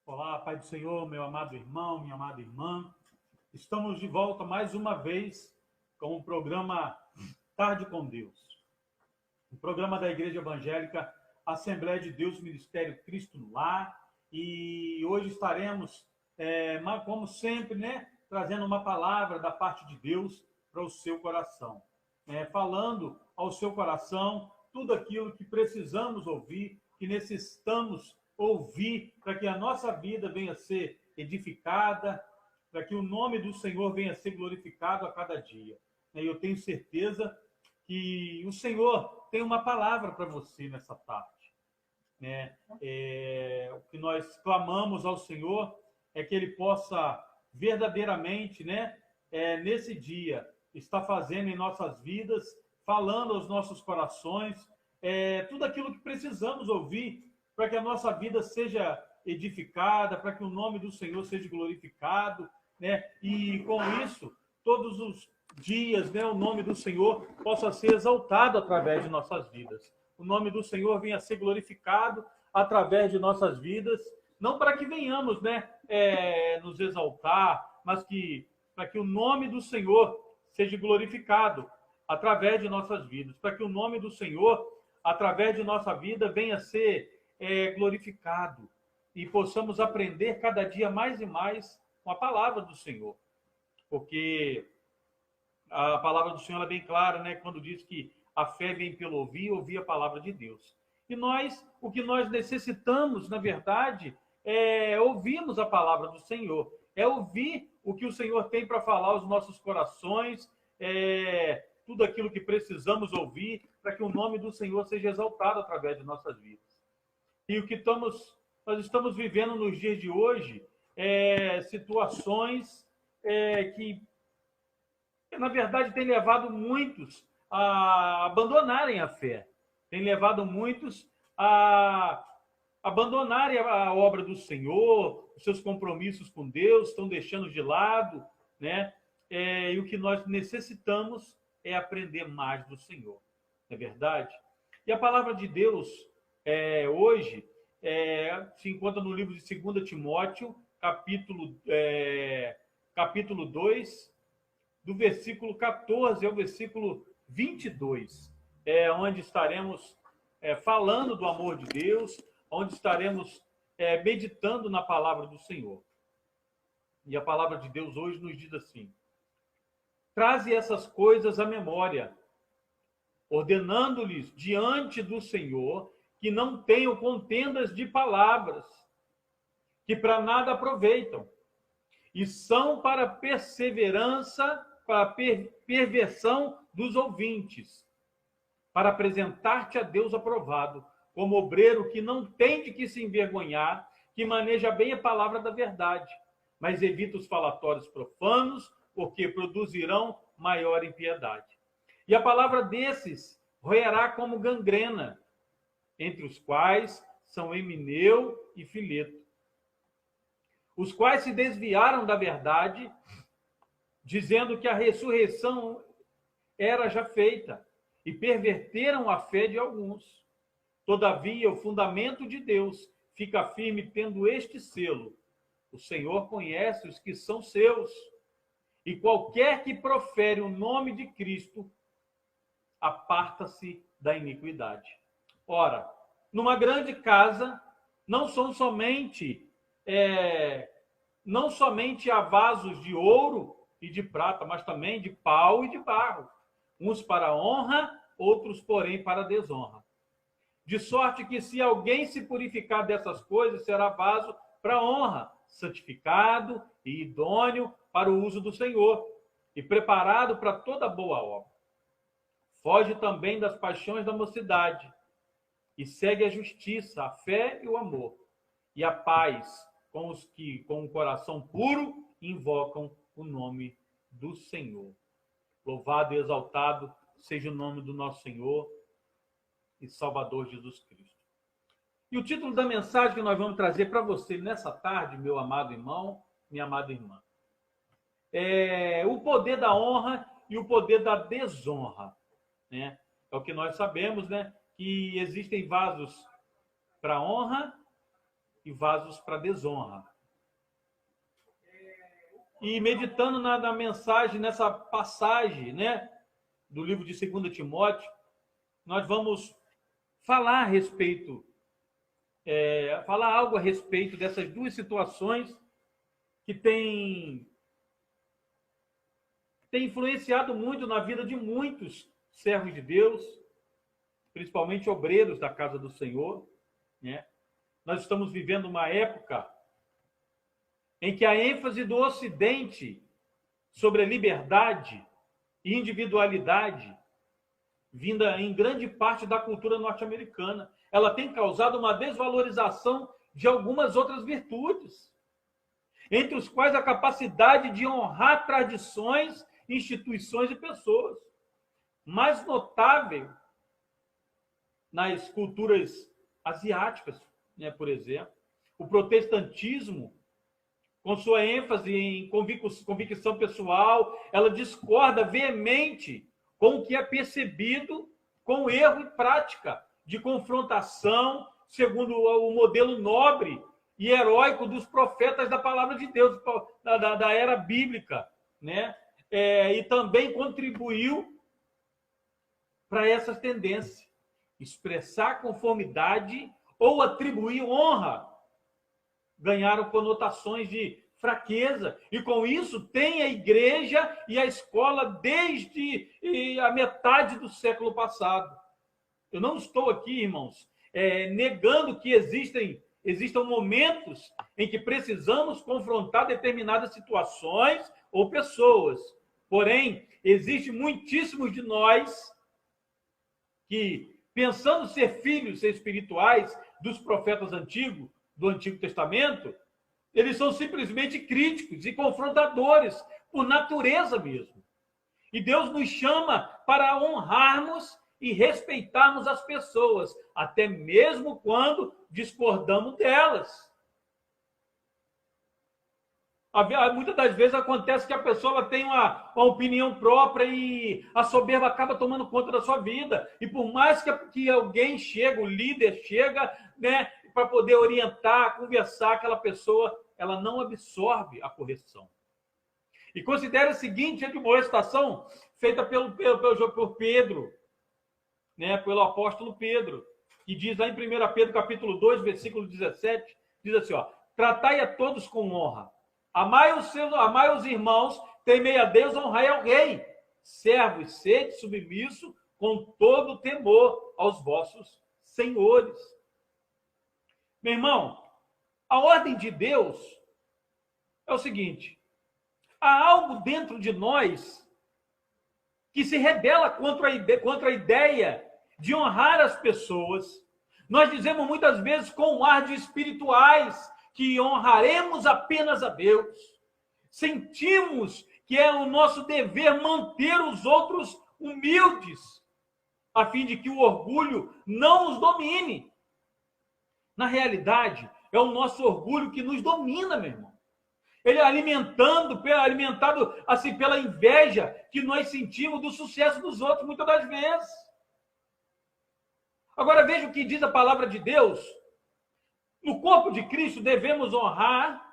Olá, Pai do Senhor, meu amado irmão, minha amada irmã. Estamos de volta mais uma vez com o programa Tarde com Deus. Um programa da Igreja Evangélica Assembleia de Deus, Ministério Cristo no Lar. E hoje estaremos, como sempre, trazendo uma palavra da parte de Deus para o seu coração. Falando ao seu coração tudo aquilo que precisamos ouvir, que necessitamos ouvir para que a nossa vida venha a ser edificada, para que o nome do Senhor venha a ser glorificado a cada dia. E eu tenho certeza que o Senhor tem uma palavra para você nessa tarde. O que nós clamamos ao Senhor é que Ele possa verdadeiramente, nesse dia, estar fazendo em nossas vidas, falando aos nossos corações, tudo aquilo que precisamos ouvir para que a nossa vida seja edificada, para que o nome do Senhor seja glorificado, e com isso, todos os dias, o nome do Senhor possa ser exaltado através de nossas vidas. O nome do Senhor venha a ser glorificado através de nossas vidas, não para que venhamos, nos exaltar, mas para que o nome do Senhor seja glorificado através de nossas vidas, para que o nome do Senhor, através de nossa vida, venha a ser glorificado e possamos aprender cada dia mais e mais com a palavra do Senhor. Porque a palavra do Senhor é bem clara, quando diz que a fé vem pelo ouvir a palavra de Deus. E o que nós necessitamos, na verdade, é ouvirmos a palavra do Senhor, é ouvir o que o Senhor tem para falar aos nossos corações, tudo aquilo que precisamos ouvir para que o nome do Senhor seja exaltado através de nossas vidas. E o que nós estamos vivendo nos dias de hoje situações que, na verdade, têm levado muitos a abandonarem a fé, têm levado muitos a abandonarem a obra do Senhor, os seus compromissos com Deus, estão deixando de lado, e o que nós necessitamos é aprender mais do Senhor, não é verdade? E a palavra de Deus hoje se encontra no livro de 2 Timóteo, capítulo 2, do versículo 14 ao versículo 22, onde estaremos falando do amor de Deus, onde estaremos meditando na palavra do Senhor. E a palavra de Deus hoje nos diz assim: traze essas coisas à memória, ordenando-lhes diante do Senhor que não tenham contendas de palavras, que para nada aproveitam, e são para perseverança, para perversão dos ouvintes, para apresentar-te a Deus aprovado, como obreiro que não tem de que se envergonhar, que maneja bem a palavra da verdade, mas evita os falatórios profanos, porque produzirão maior impiedade. E a palavra desses roerá como gangrena, entre os quais são Emineu e Fileto, os quais se desviaram da verdade, dizendo que a ressurreição era já feita, e perverteram a fé de alguns. Todavia, o fundamento de Deus fica firme, tendo este selo: o Senhor conhece os que são seus, e qualquer que profere o nome de Cristo aparta-se da iniquidade. Ora, numa grande casa não somente há vasos de ouro e de prata, mas também de pau e de barro, uns para honra, outros, porém, para desonra. De sorte que, se alguém se purificar dessas coisas, será vaso para honra, santificado e idôneo para o uso do Senhor, e preparado para toda boa obra. Foge também das paixões da mocidade, e segue a justiça, a fé e o amor, e a paz com os que, com o coração puro, invocam o nome do Senhor. Louvado e exaltado seja o nome do nosso Senhor e Salvador Jesus Cristo. E o título da mensagem que nós vamos trazer para você nessa tarde, meu amado irmão, minha amada irmã, é o poder da honra e o poder da desonra. É o que nós sabemos, que existem vasos para honra e vasos para desonra. E meditando na mensagem, nessa passagem, né, do livro de 2 Timóteo, nós vamos falar a respeito, falar algo a respeito dessas duas situações que tem influenciado muito na vida de muitos servos de Deus, principalmente obreiros da casa do Senhor, né? Nós estamos vivendo uma época em que a ênfase do Ocidente sobre a liberdade e individualidade, vinda em grande parte da cultura norte-americana, ela tem causado uma desvalorização de algumas outras virtudes, entre os quais a capacidade de honrar tradições, instituições e pessoas. Mais notável nas culturas asiáticas, né, por exemplo, o protestantismo, com sua ênfase em convicção pessoal, ela discorda veemente com o que é percebido com erro e prática de confrontação, segundo o modelo nobre e heróico dos profetas da palavra de Deus, da era bíblica, né? E também contribuiu para essas tendências, expressar conformidade ou atribuir honra, ganharam conotações de fraqueza, e com isso tem a igreja e a escola desde a metade do século passado. Eu não estou aqui, irmãos, negando que existam momentos em que precisamos confrontar determinadas situações ou pessoas. Porém, existe muitíssimos de nós que, pensando ser filhos, ser espirituais dos profetas antigos, do Antigo Testamento, eles são simplesmente críticos e confrontadores, por natureza mesmo. E Deus nos chama para honrarmos e respeitarmos as pessoas, até mesmo quando discordamos delas. Muitas das vezes acontece que a pessoa tem uma opinião própria e a soberba acaba tomando conta da sua vida. E por mais que alguém chega, o líder chega, né, para poder orientar, conversar, aquela pessoa, ela não absorve a correção. E considere a seguinte admoestação feita por Pedro, né, pelo apóstolo Pedro, que diz lá em 1 Pedro capítulo 2, versículo 17, diz assim, tratai a todos com honra, amai os irmãos, temei a Deus, honrai ao rei, servos, sede submisso com todo temor aos vossos senhores. Meu irmão, a ordem de Deus é o seguinte: há algo dentro de nós que se rebela contra a ideia de honrar as pessoas. Nós dizemos muitas vezes com um ar de espirituais que honraremos apenas a Deus. Sentimos que é o nosso dever manter os outros humildes, a fim de que o orgulho não os domine. Na realidade, é o nosso orgulho que nos domina, meu irmão. Ele é alimentado assim pela inveja que nós sentimos do sucesso dos outros, muitas das vezes. Agora veja o que diz a palavra de Deus. No corpo de Cristo devemos honrar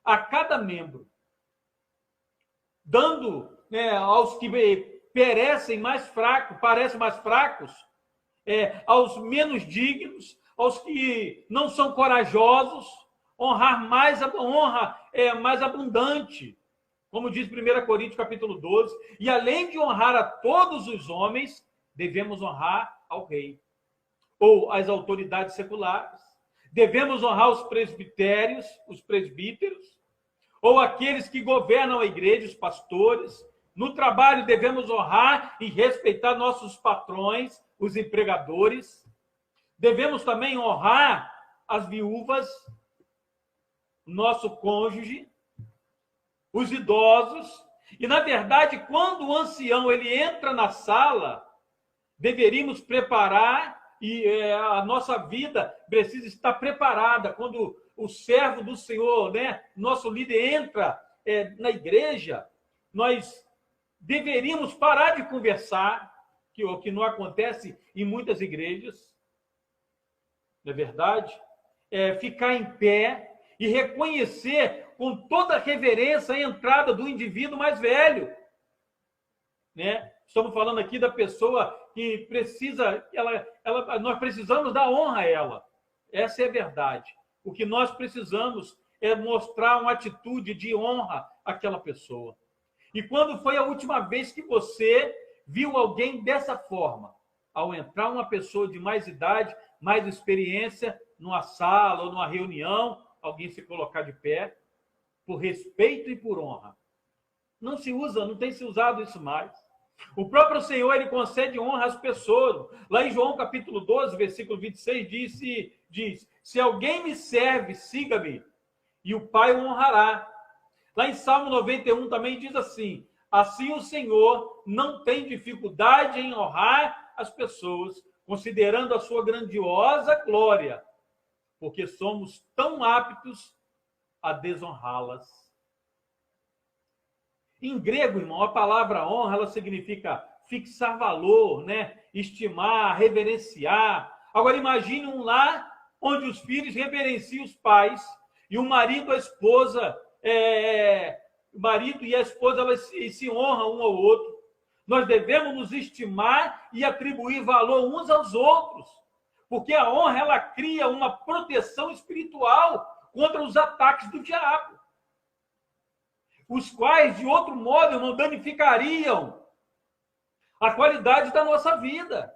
a cada membro, dando, né, aos que parecem mais fracos, aos menos dignos, aos que não são corajosos, honra mais abundante, como diz 1 Coríntios capítulo 12, e além de honrar a todos os homens, devemos honrar ao rei, ou às autoridades seculares, devemos honrar os presbíteros, ou aqueles que governam a igreja, os pastores. No trabalho devemos honrar e respeitar nossos patrões, os empregadores. Devemos também honrar as viúvas, nosso cônjuge, os idosos. E, na verdade, quando o ancião ele entra na sala, deveríamos preparar, e a nossa vida precisa estar preparada. Quando o servo do Senhor, né, nosso líder, entra na igreja, nós deveríamos parar de conversar, o que não acontece em muitas igrejas, não é verdade? ficar em pé e reconhecer com toda reverência a entrada do indivíduo mais velho, né? Estamos falando aqui da pessoa que precisa, nós precisamos dar honra a ela. Essa é a verdade. O que nós precisamos é mostrar uma atitude de honra àquela pessoa. E quando foi a última vez que você viu alguém dessa forma? Ao entrar uma pessoa de mais idade, mais experiência, numa sala ou numa reunião, alguém se colocar de pé, por respeito e por honra. Não se usa, não tem se usado isso mais. O próprio Senhor, ele concede honra às pessoas. Lá em João capítulo 12, versículo 26, diz: se alguém me serve, siga-me, e o Pai o honrará. Lá em Salmo 91 também diz assim: assim o Senhor não tem dificuldade em honrar as pessoas, considerando a sua grandiosa glória, porque somos tão aptos a desonrá-las. Em grego, irmão, a palavra honra, ela significa fixar valor, né? Estimar, reverenciar. Agora imagine um lar onde os filhos reverenciam os pais e o marido e a esposa, elas se honram um ao outro. Nós devemos nos estimar e atribuir valor uns aos outros, porque a honra, ela cria uma proteção espiritual contra os ataques do diabo, os quais, de outro modo, irmão, danificariam a qualidade da nossa vida.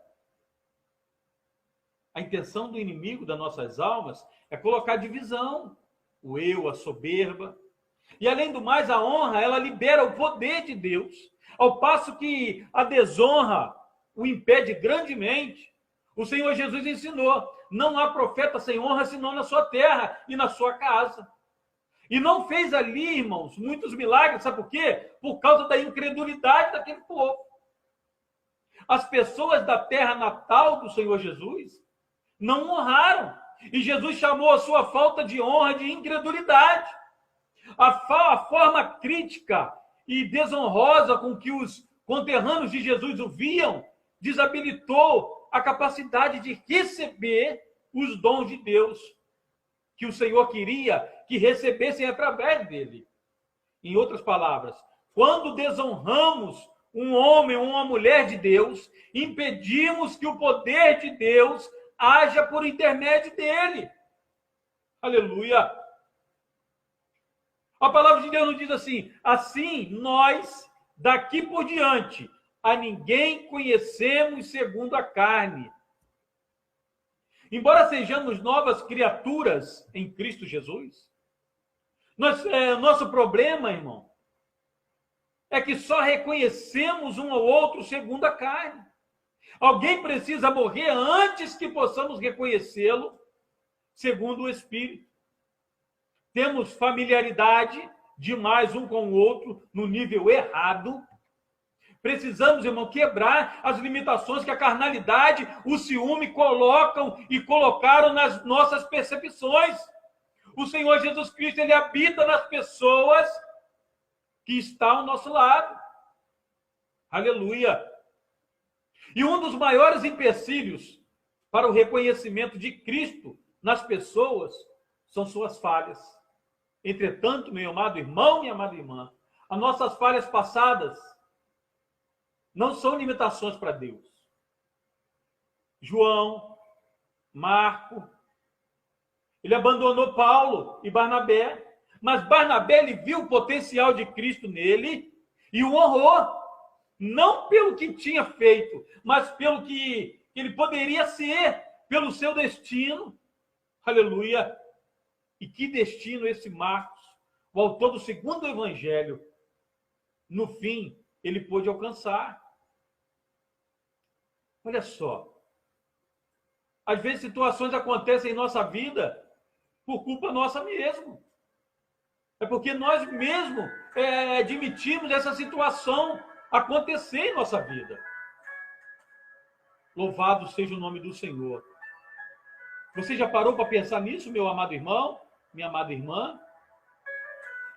A intenção do inimigo das nossas almas é colocar divisão, o eu, a soberba. E, além do mais, a honra, ela libera o poder de Deus, ao passo que a desonra o impede grandemente. O Senhor Jesus ensinou: não há profeta sem honra senão na sua terra e na sua casa. E não fez ali, irmãos, muitos milagres, sabe por quê? Por causa da incredulidade daquele povo. As pessoas da terra natal do Senhor Jesus não honraram. E Jesus chamou a sua falta de honra de incredulidade. A forma crítica e desonrosa com que os conterrâneos de Jesus o viam desabilitou a capacidade de receber os dons de Deus que o Senhor queria que recebessem através dele. Em outras palavras, quando desonramos um homem ou uma mulher de Deus, impedimos que o poder de Deus haja por intermédio dele. Aleluia! A palavra de Deus nos diz assim: assim nós, daqui por diante, a ninguém conhecemos segundo a carne. Embora sejamos novas criaturas em Cristo Jesus, nosso problema, irmão, é que só reconhecemos um ao outro segundo a carne. Alguém precisa morrer antes que possamos reconhecê-lo segundo o Espírito. Temos familiaridade demais um com o outro no nível errado. Precisamos, irmão, quebrar as limitações que a carnalidade, o ciúme colocam e colocaram nas nossas percepções. O Senhor Jesus Cristo, ele habita nas pessoas que estão ao nosso lado. Aleluia! E um dos maiores empecilhos para o reconhecimento de Cristo nas pessoas são suas falhas. Entretanto, meu amado irmão, minha amada irmã, as nossas falhas passadas não são limitações para Deus. João, Marco, ele abandonou Paulo e Barnabé, mas Barnabé, ele viu o potencial de Cristo nele e o honrou, não pelo que tinha feito, mas pelo que ele poderia ser, pelo seu destino. Aleluia! E que destino esse Marcos, o autor do segundo evangelho, no fim, ele pôde alcançar. Olha só, às vezes situações acontecem em nossa vida por culpa nossa mesmo. É porque nós mesmos admitimos essa situação acontecer em nossa vida. Louvado seja o nome do Senhor. Você já parou para pensar nisso, meu amado irmão, minha amada irmã?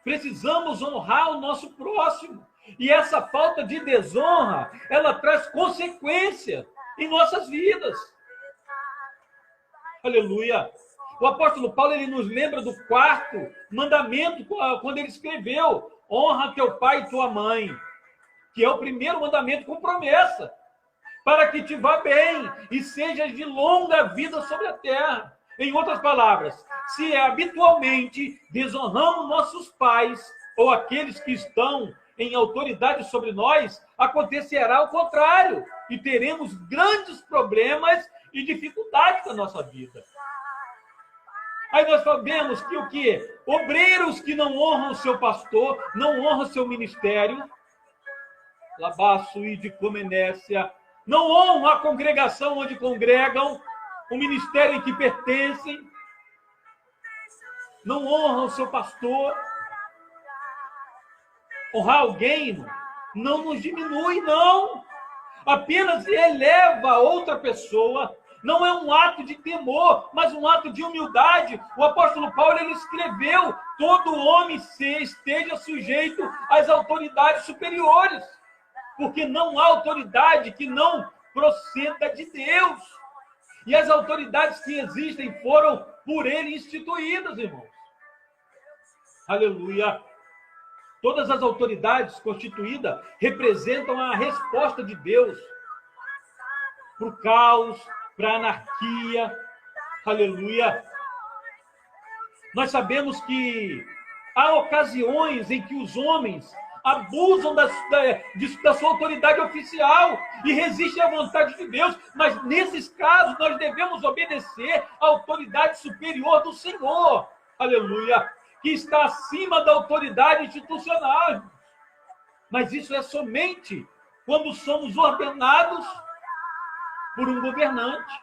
Precisamos honrar o nosso próximo. E essa falta de desonra, ela traz consequência em nossas vidas. Aleluia! O apóstolo Paulo, ele nos lembra do 4º mandamento, quando ele escreveu: honra teu pai e tua mãe, que é o primeiro mandamento com promessa, para que te vá bem e sejas de longa vida sobre a terra. Em outras palavras, se habitualmente desonramos nossos pais ou aqueles que estão em autoridade sobre nós, acontecerá o contrário e teremos grandes problemas e dificuldades na nossa vida. Aí nós sabemos que o quê? Obreiros que não honram o seu pastor, não honram o seu ministério, Labaço e de Comenécia, não honram a congregação onde congregam, o ministério em que pertencem, não honram o seu pastor. Honrar alguém não nos diminui, não. Apenas eleva outra pessoa. Não é um ato de temor, mas um ato de humildade. O apóstolo Paulo, ele escreveu: todo homem esteja sujeito às autoridades superiores, porque não há autoridade que não proceda de Deus. E as autoridades que existem foram por ele instituídas, irmãos. Aleluia. Todas as autoridades constituídas representam a resposta de Deus para o caos, para a anarquia. Aleluia. Nós sabemos que há ocasiões em que os homens abusam da sua autoridade oficial e resistem à vontade de Deus, mas nesses casos nós devemos obedecer à autoridade superior do Senhor. Aleluia. Que está acima da autoridade institucional. Mas isso é somente quando somos ordenados por um governante.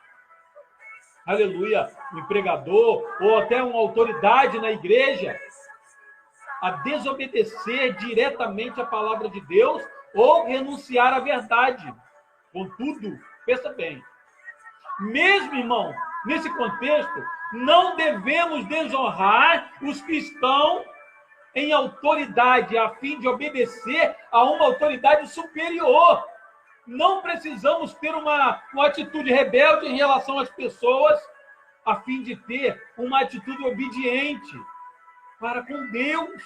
Aleluia. Um empregador ou até uma autoridade na igreja a desobedecer diretamente a palavra de Deus ou renunciar à verdade. Contudo, pensa bem, mesmo, irmão, nesse contexto, não devemos desonrar os que estão em autoridade, a fim de obedecer a uma autoridade superior. Não precisamos ter uma atitude rebelde em relação às pessoas, a fim de ter uma atitude obediente para com Deus.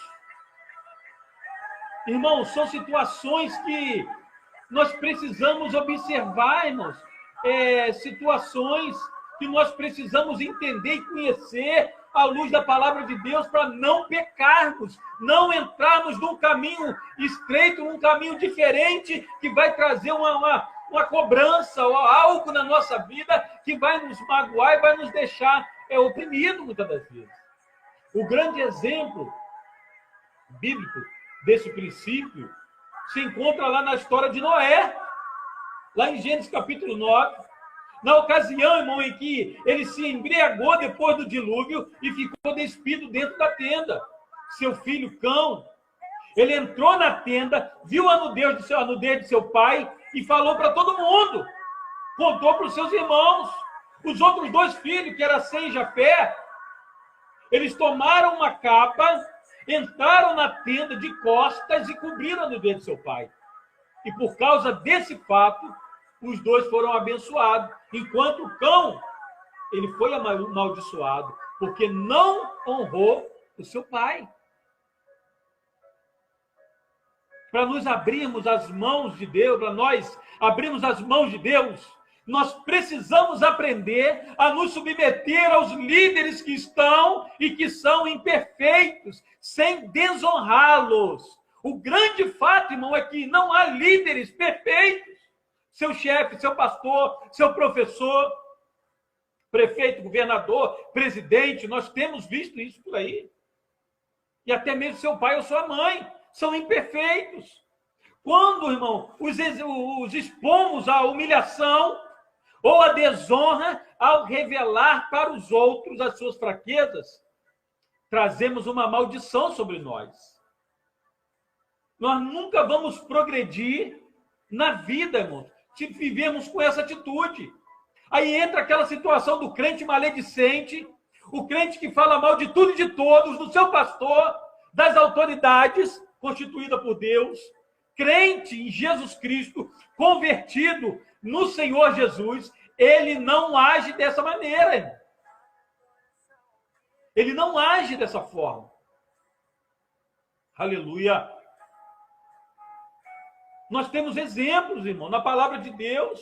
Irmãos, são situações que nós precisamos observar, irmãos. Situações que nós precisamos entender e conhecer à luz da palavra de Deus para não pecarmos, não entrarmos num caminho estreito, num caminho diferente que vai trazer uma cobrança ou algo na nossa vida que vai nos magoar e vai nos deixar oprimidos muitas das vezes. O grande exemplo bíblico desse princípio se encontra lá na história de Noé, lá em Gênesis capítulo 9, na ocasião, irmão, em que ele se embriagou depois do dilúvio e ficou despido dentro da tenda. Seu filho Cão, ele entrou na tenda, viu a nudez de seu pai e falou para todo mundo. Contou para os seus irmãos. Os outros 2 filhos, que eram Sem e Jafé, eles tomaram uma capa, entraram na tenda de costas e cobriram a nudez de seu pai. E por causa desse fato, os 2 foram abençoados, enquanto o Cão, ele foi amaldiçoado, porque não honrou o seu pai. Para nos abrirmos as mãos de Deus, para nós abrirmos as mãos de Deus, nós precisamos aprender a nos submeter aos líderes que estão e que são imperfeitos, sem desonrá-los. O grande fato, irmão, é que não há líderes perfeitos. Seu chefe, seu pastor, seu professor, prefeito, governador, presidente, nós temos visto isso por aí. E até mesmo seu pai ou sua mãe são imperfeitos. Quando, irmão, os expomos à humilhação ou à desonra ao revelar para os outros as suas fraquezas, trazemos uma maldição sobre nós. Nós nunca vamos progredir na vida, irmão, se vivemos com essa atitude. Aí entra aquela situação do crente maledicente, o crente que fala mal de tudo e de todos, do seu pastor, das autoridades constituídas por Deus, crente em Jesus Cristo, convertido no Senhor Jesus, ele não age dessa maneira, irmão. Ele não age dessa forma. Aleluia. Nós temos exemplos, irmão, na palavra de Deus.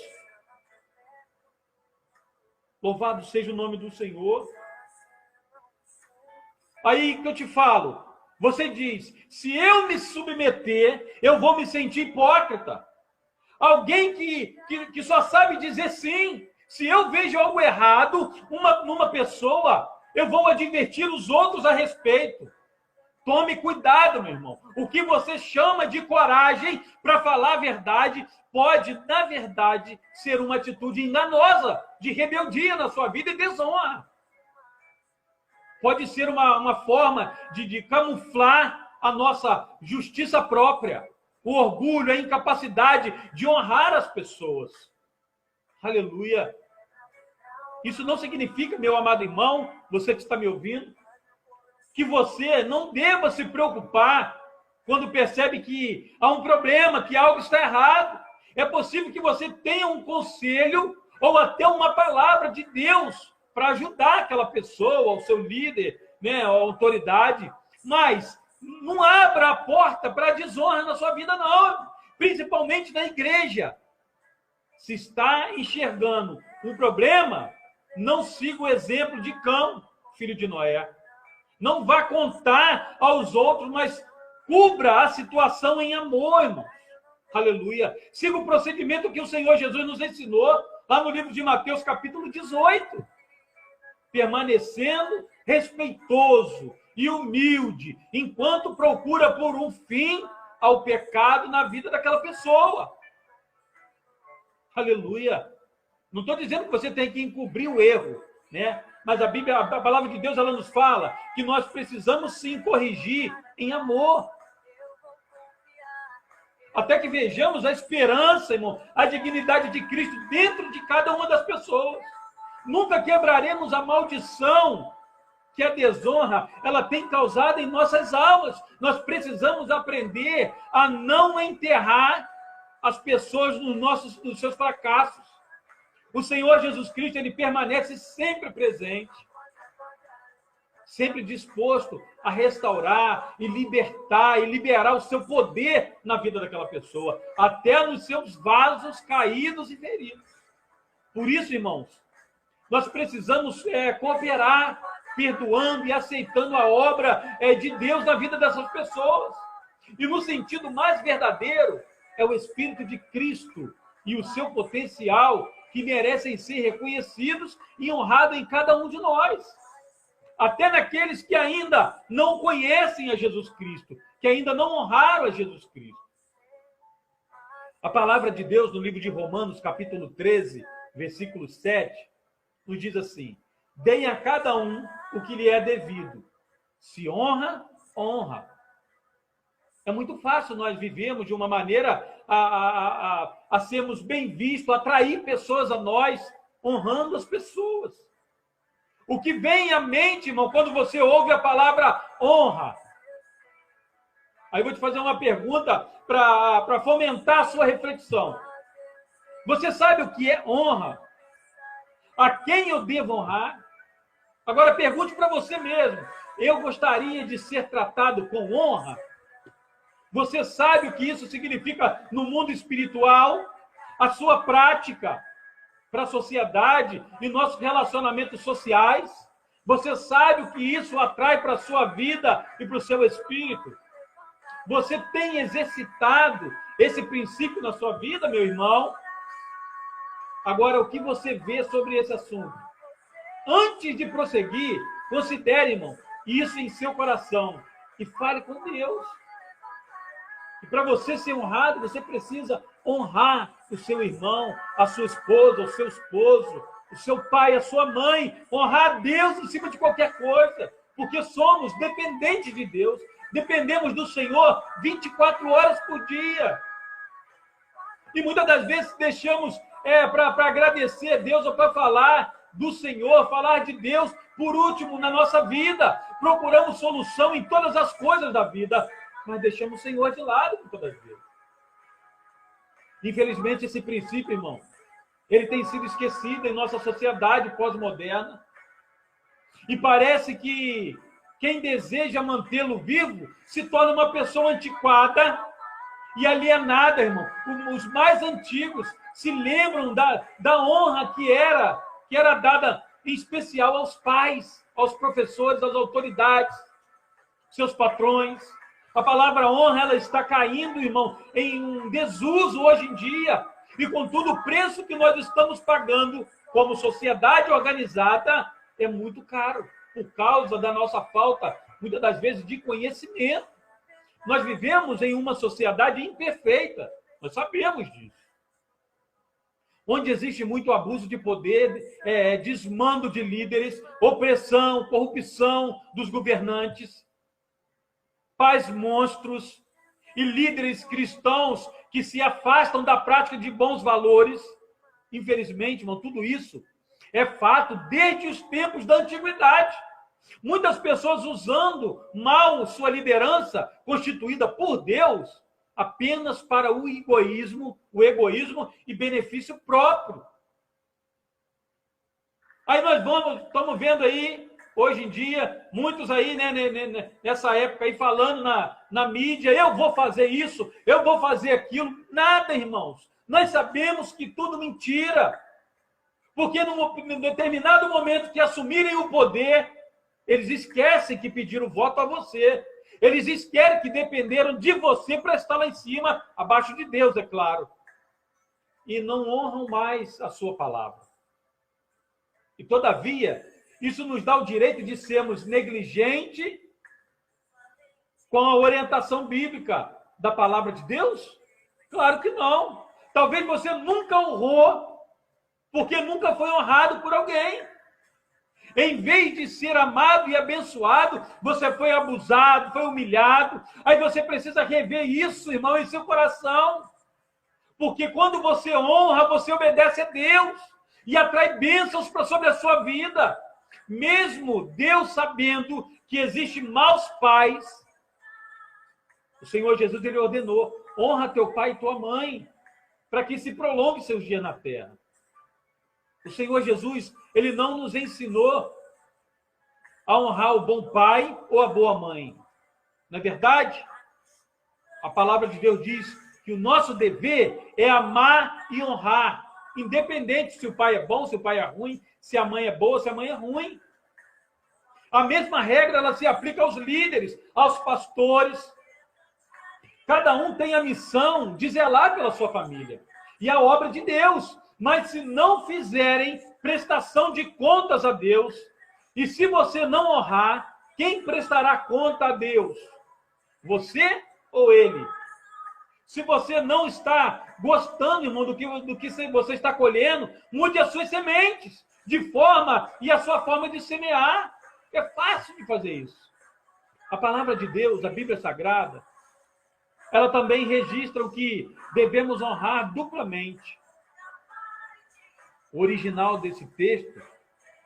Louvado seja o nome do Senhor. Aí que eu te falo, você diz, se eu me submeter, eu vou me sentir hipócrita. Alguém que só sabe dizer sim. Se eu vejo algo errado numa pessoa, eu vou advertir os outros a respeito. Tome cuidado, meu irmão. O que você chama de coragem para falar a verdade pode, na verdade, ser uma atitude enganosa, de rebeldia na sua vida e desonra. Pode ser uma forma de camuflar a nossa justiça própria, o orgulho, a incapacidade de honrar as pessoas. Aleluia. Isso não significa, meu amado irmão, você que está me ouvindo, que você não deva se preocupar quando percebe que há um problema, que algo está errado. É possível que você tenha um conselho ou até uma palavra de Deus para ajudar aquela pessoa, o seu líder, né, a autoridade, mas não abra a porta para a desonra na sua vida, não, principalmente na igreja. Se está enxergando um problema, não siga o exemplo de Cão, filho de Noé. Não vá contar aos outros, mas cubra a situação em amor, irmão. Aleluia. Siga o procedimento que o Senhor Jesus nos ensinou lá no livro de Mateus, capítulo 18. Permanecendo respeitoso e humilde, enquanto procura por um fim ao pecado na vida daquela pessoa. Aleluia. Não estou dizendo que você tem que encobrir o erro, né? Mas a Bíblia, a palavra de Deus, ela nos fala que nós precisamos sim corrigir em amor. Até que vejamos a esperança, irmão, a dignidade de Cristo dentro de cada uma das pessoas. Nunca quebraremos a maldição que a desonra ela tem causado em nossas almas. Nós precisamos aprender a não enterrar as pessoas nos seus fracassos. O Senhor Jesus Cristo, ele permanece sempre presente, sempre disposto a restaurar e libertar e liberar o seu poder na vida daquela pessoa, até nos seus vasos caídos e feridos. Por isso, irmãos, nós precisamos cooperar, perdoando e aceitando a obra de Deus na vida dessas pessoas. E no sentido mais verdadeiro, é o Espírito de Cristo e o seu potencial que merecem ser reconhecidos e honrados em cada um de nós. Até naqueles que ainda não conhecem a Jesus Cristo, que ainda não honraram a Jesus Cristo. A palavra de Deus, no livro de Romanos, capítulo 13, versículo 7, nos diz assim: deem a cada um o que lhe é devido. Se honra, honra. É muito fácil nós vivemos de uma maneira a sermos bem vistos, atrair pessoas a nós, honrando as pessoas. O que vem à mente, irmão, quando você ouve a palavra honra? Aí eu vou te fazer uma pergunta para fomentar a sua reflexão. Você sabe o que é honra? A quem eu devo honrar? Agora pergunte para você mesmo. Eu gostaria de ser tratado com honra? Você sabe o que isso significa no mundo espiritual? A sua prática para a sociedade e nossos relacionamentos sociais? Você sabe o que isso atrai para a sua vida e para o seu espírito? Você tem exercitado esse princípio na sua vida, meu irmão? Agora, o que você vê sobre esse assunto? Antes de prosseguir, considere, irmão, isso em seu coração e fale com Deus. E para você ser honrado, você precisa honrar o seu irmão, a sua esposa, o seu esposo, o seu pai, a sua mãe. Honrar a Deus em cima de qualquer coisa, porque somos dependentes de Deus. Dependemos do Senhor 24 horas por dia. E muitas das vezes deixamos para agradecer a Deus ou para falar do Senhor, falar de Deus, por último, na nossa vida. Procuramos solução em todas as coisas da vida, mas deixamos o Senhor de lado todas as vezes. Infelizmente, esse princípio, irmão, ele tem sido esquecido em nossa sociedade pós-moderna. E parece que quem deseja mantê-lo vivo se torna uma pessoa antiquada e alienada, irmão. Os mais antigos se lembram da honra que era dada, em especial, aos pais, aos professores, às autoridades, seus patrões. A palavra honra, ela está caindo, irmão, em um desuso hoje em dia. E, contudo, o preço que nós estamos pagando como sociedade organizada é muito caro, por causa da nossa falta, muitas das vezes, de conhecimento. Nós vivemos em uma sociedade imperfeita, nós sabemos disso. Onde existe muito abuso de poder, desmando de líderes, opressão, corrupção dos governantes, pais monstros e líderes cristãos que se afastam da prática de bons valores. Infelizmente, irmão, tudo isso é fato desde os tempos da antiguidade. Muitas pessoas usando mal sua liderança, constituída por Deus, apenas para o egoísmo e benefício próprio. Aí nós estamos vendo aí, hoje em dia, muitos aí, né, nessa época aí, falando na mídia, eu vou fazer isso, eu vou fazer aquilo. Nada, irmãos. Nós sabemos que tudo mentira. Porque num determinado momento que assumirem o poder, eles esquecem que pediram voto a você. Eles esquecem que dependeram de você para estar lá em cima, abaixo de Deus, é claro. E não honram mais a sua palavra. E, todavia, isso nos dá o direito de sermos negligentes com a orientação bíblica da palavra de Deus? Claro que não. Talvez você nunca honrou, porque nunca foi honrado por alguém. Em vez de ser amado e abençoado, você foi abusado, foi humilhado. Aí você precisa rever isso, irmão, em seu coração. Porque quando você honra, você obedece a Deus e atrai bênçãos sobre a sua vida. Mesmo Deus sabendo que existem maus pais, o Senhor Jesus, ele ordenou: honra teu pai e tua mãe, para que se prolongue seus dias na terra. O Senhor Jesus, ele não nos ensinou a honrar o bom pai ou a boa mãe. Não é verdade? A palavra de Deus diz que o nosso dever é amar e honrar, independente se o pai é bom, se o pai é ruim, se a mãe é boa, se a mãe é ruim. A mesma regra, ela se aplica aos líderes, aos pastores. Cada um tem a missão de zelar pela sua família e a obra de Deus. Mas se não fizerem prestação de contas a Deus, e se você não honrar, quem prestará conta a Deus? Você ou ele? Se você não está gostando, irmão, do que você está colhendo, mude as suas sementes, e a sua forma de semear. É fácil de fazer isso. A palavra de Deus, a Bíblia Sagrada, ela também registra o que devemos honrar duplamente. O original desse texto,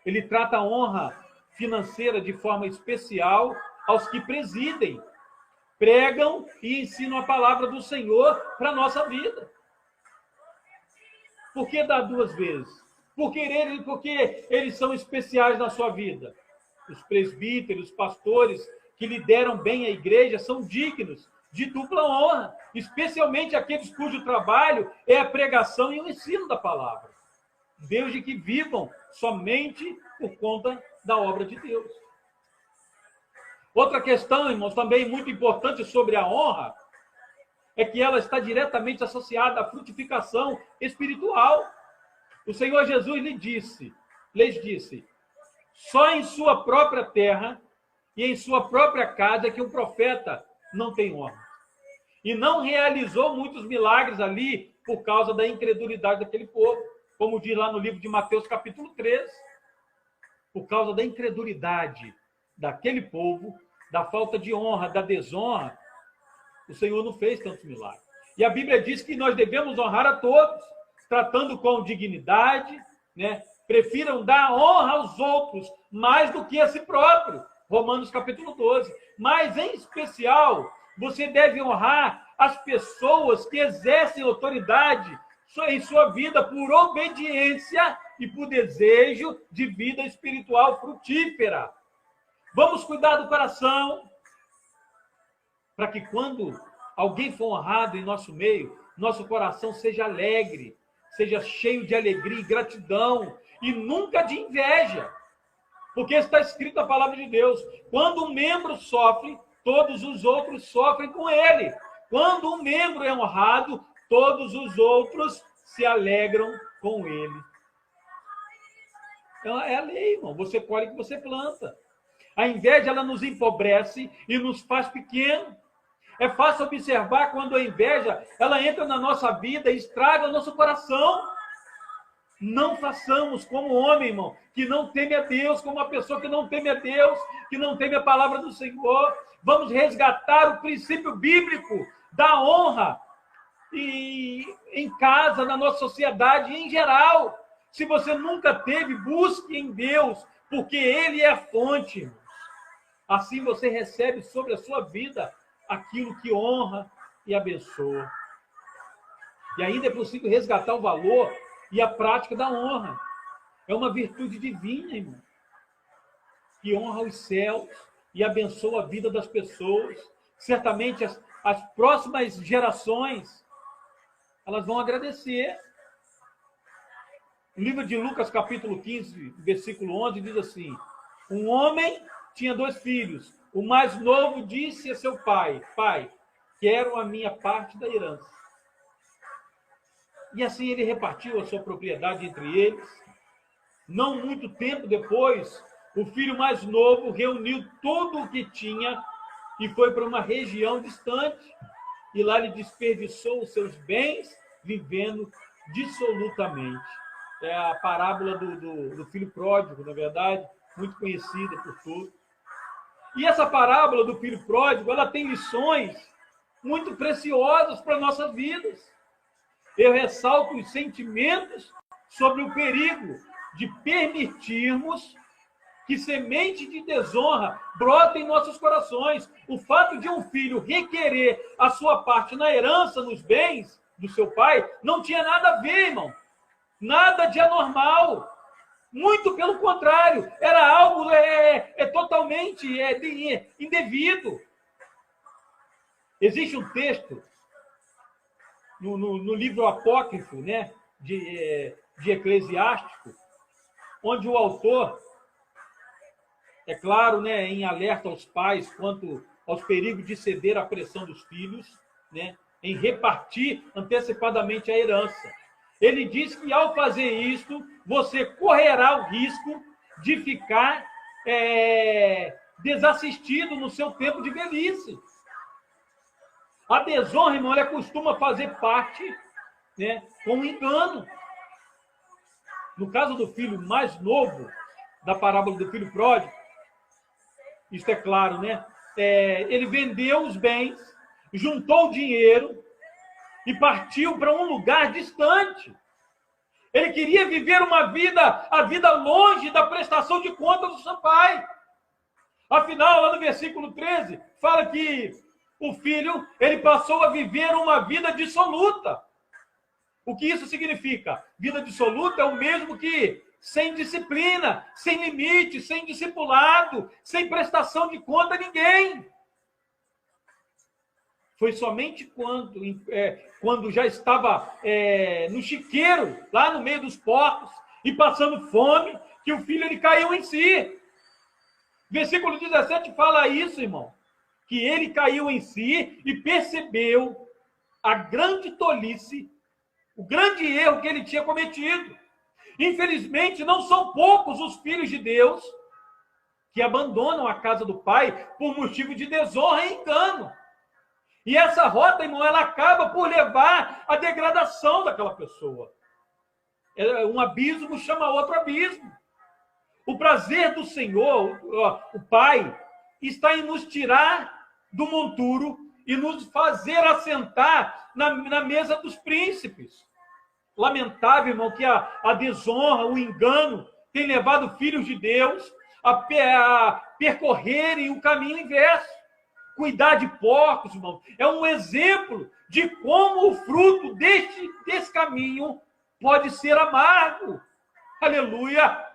ele trata a honra financeira de forma especial aos que presidem, pregam e ensinam a palavra do Senhor para a nossa vida. Por que dar duas vezes? Porque eles são especiais na sua vida. Os presbíteros, os pastores que lideram bem a igreja são dignos de dupla honra, especialmente aqueles cujo trabalho é a pregação e o ensino da palavra. Desde que vivam somente por conta da obra de Deus. Outra questão, irmãos, também muito importante sobre a honra, é que ela está diretamente associada à frutificação espiritual. O Senhor Jesus lhes disse, só em sua própria terra e em sua própria casa que um profeta não tem honra. E não realizou muitos milagres ali por causa da incredulidade daquele povo. Como diz lá no livro de Mateus, capítulo 13. Por causa da incredulidade daquele povo, da falta de honra, da desonra, o Senhor não fez tantos milagres. E a Bíblia diz que nós devemos honrar a todos, tratando com dignidade, né? Prefiram dar honra aos outros mais do que a si próprio. Romanos capítulo 12. Mas, em especial, você deve honrar as pessoas que exercem autoridade em sua vida por obediência e por desejo de vida espiritual frutífera. Vamos cuidar do coração, para que quando alguém for honrado em nosso meio, nosso coração seja alegre, seja cheio de alegria e gratidão, e nunca de inveja. Porque está escrito na palavra de Deus, quando um membro sofre, todos os outros sofrem com ele. Quando um membro é honrado, todos os outros se alegram com ele. Então, é a lei, irmão. Você colhe o que você planta. A inveja, ela nos empobrece e nos faz pequeno. É fácil observar quando a inveja, ela entra na nossa vida e estraga o nosso coração. Não façamos como homem, irmão, que não teme a Deus, como uma pessoa que não teme a Deus, que não teme a palavra do Senhor. Vamos resgatar o princípio bíblico da honra e em casa, na nossa sociedade em geral. Se você nunca teve, busque em Deus, porque Ele é a fonte, irmãos. Assim você recebe sobre a sua vida aquilo que honra e abençoa. E ainda é possível resgatar o valor e a prática da honra. É uma virtude divina, irmão, que honra os céus e abençoa a vida das pessoas. Certamente as próximas gerações, elas vão agradecer. O livro de Lucas, capítulo 15, versículo 11, diz assim: um homem tinha 2 filhos. O mais novo disse a seu pai: pai, quero a minha parte da herança. E assim ele repartiu a sua propriedade entre eles. Não muito tempo depois, o filho mais novo reuniu tudo o que tinha e foi para uma região distante. E lá ele desperdiçou os seus bens, vivendo dissolutamente. É a parábola do filho pródigo, na verdade, muito conhecida por todos. E essa parábola do filho pródigo, ela tem lições muito preciosas para nossas vidas. Eu ressalto os sentimentos sobre o perigo de permitirmos que semente de desonra brota em nossos corações. O fato de um filho requerer a sua parte na herança, nos bens do seu pai, não tinha nada a ver, irmão. Nada de anormal. Muito pelo contrário, era algo totalmente indevido. Existe um texto no livro apócrifo, né, de Eclesiástico, onde o autor, é claro, né, em alerta aos pais quanto aos perigos de ceder à pressão dos filhos, né, em repartir antecipadamente a herança. Ele diz que, ao fazer isto, você correrá o risco de ficar desassistido no seu tempo de velhice. A desonra, irmão, ela costuma fazer parte, né, com um engano. No caso do filho mais novo, da parábola do filho pródigo, isso é claro, né? Ele vendeu os bens, juntou o dinheiro e partiu para um lugar distante. Ele queria viver a vida longe da prestação de contas do seu pai. Afinal, lá no versículo 13, fala que o filho, ele passou a viver uma vida dissoluta. O que isso significa? Vida dissoluta é o mesmo que sem disciplina, sem limite, sem discipulado, sem prestação de conta a ninguém. Foi somente quando já estava no chiqueiro, lá no meio dos porcos, e passando fome, que o filho ele caiu em si. Versículo 17 fala isso, irmão, que ele caiu em si e percebeu a grande tolice, o grande erro que ele tinha cometido. Infelizmente, não são poucos os filhos de Deus que abandonam a casa do pai por motivo de desonra e engano. E essa rota, irmão, ela acaba por levar à degradação daquela pessoa. Um abismo chama outro abismo. O prazer do Senhor, o Pai, está em nos tirar do monturo e nos fazer assentar na mesa dos príncipes. Lamentável, irmão, que a desonra, o engano, tem levado filhos de Deus a percorrerem o caminho inverso. cuidar de porcos, irmão, é um exemplo de como o fruto desse caminho pode ser amargo. Aleluia!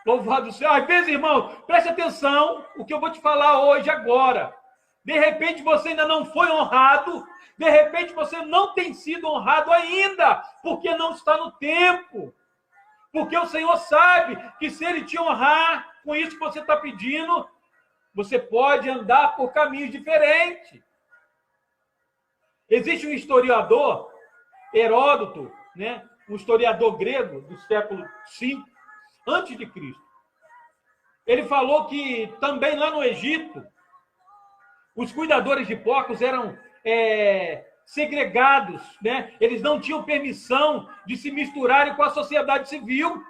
Louvado seja. Às vezes, irmão, preste atenção o que eu vou te falar hoje, agora. De repente você ainda não foi honrado, de repente você não tem sido honrado ainda, porque não está no tempo. Porque o Senhor sabe que se Ele te honrar com isso que você está pedindo, você pode andar por caminhos diferentes. Existe um historiador, Heródoto, né? Um historiador grego do século V, antes de Cristo. Ele falou que também lá no Egito, os cuidadores de porcos eram segregados, né? Eles não tinham permissão de se misturarem com a sociedade civil,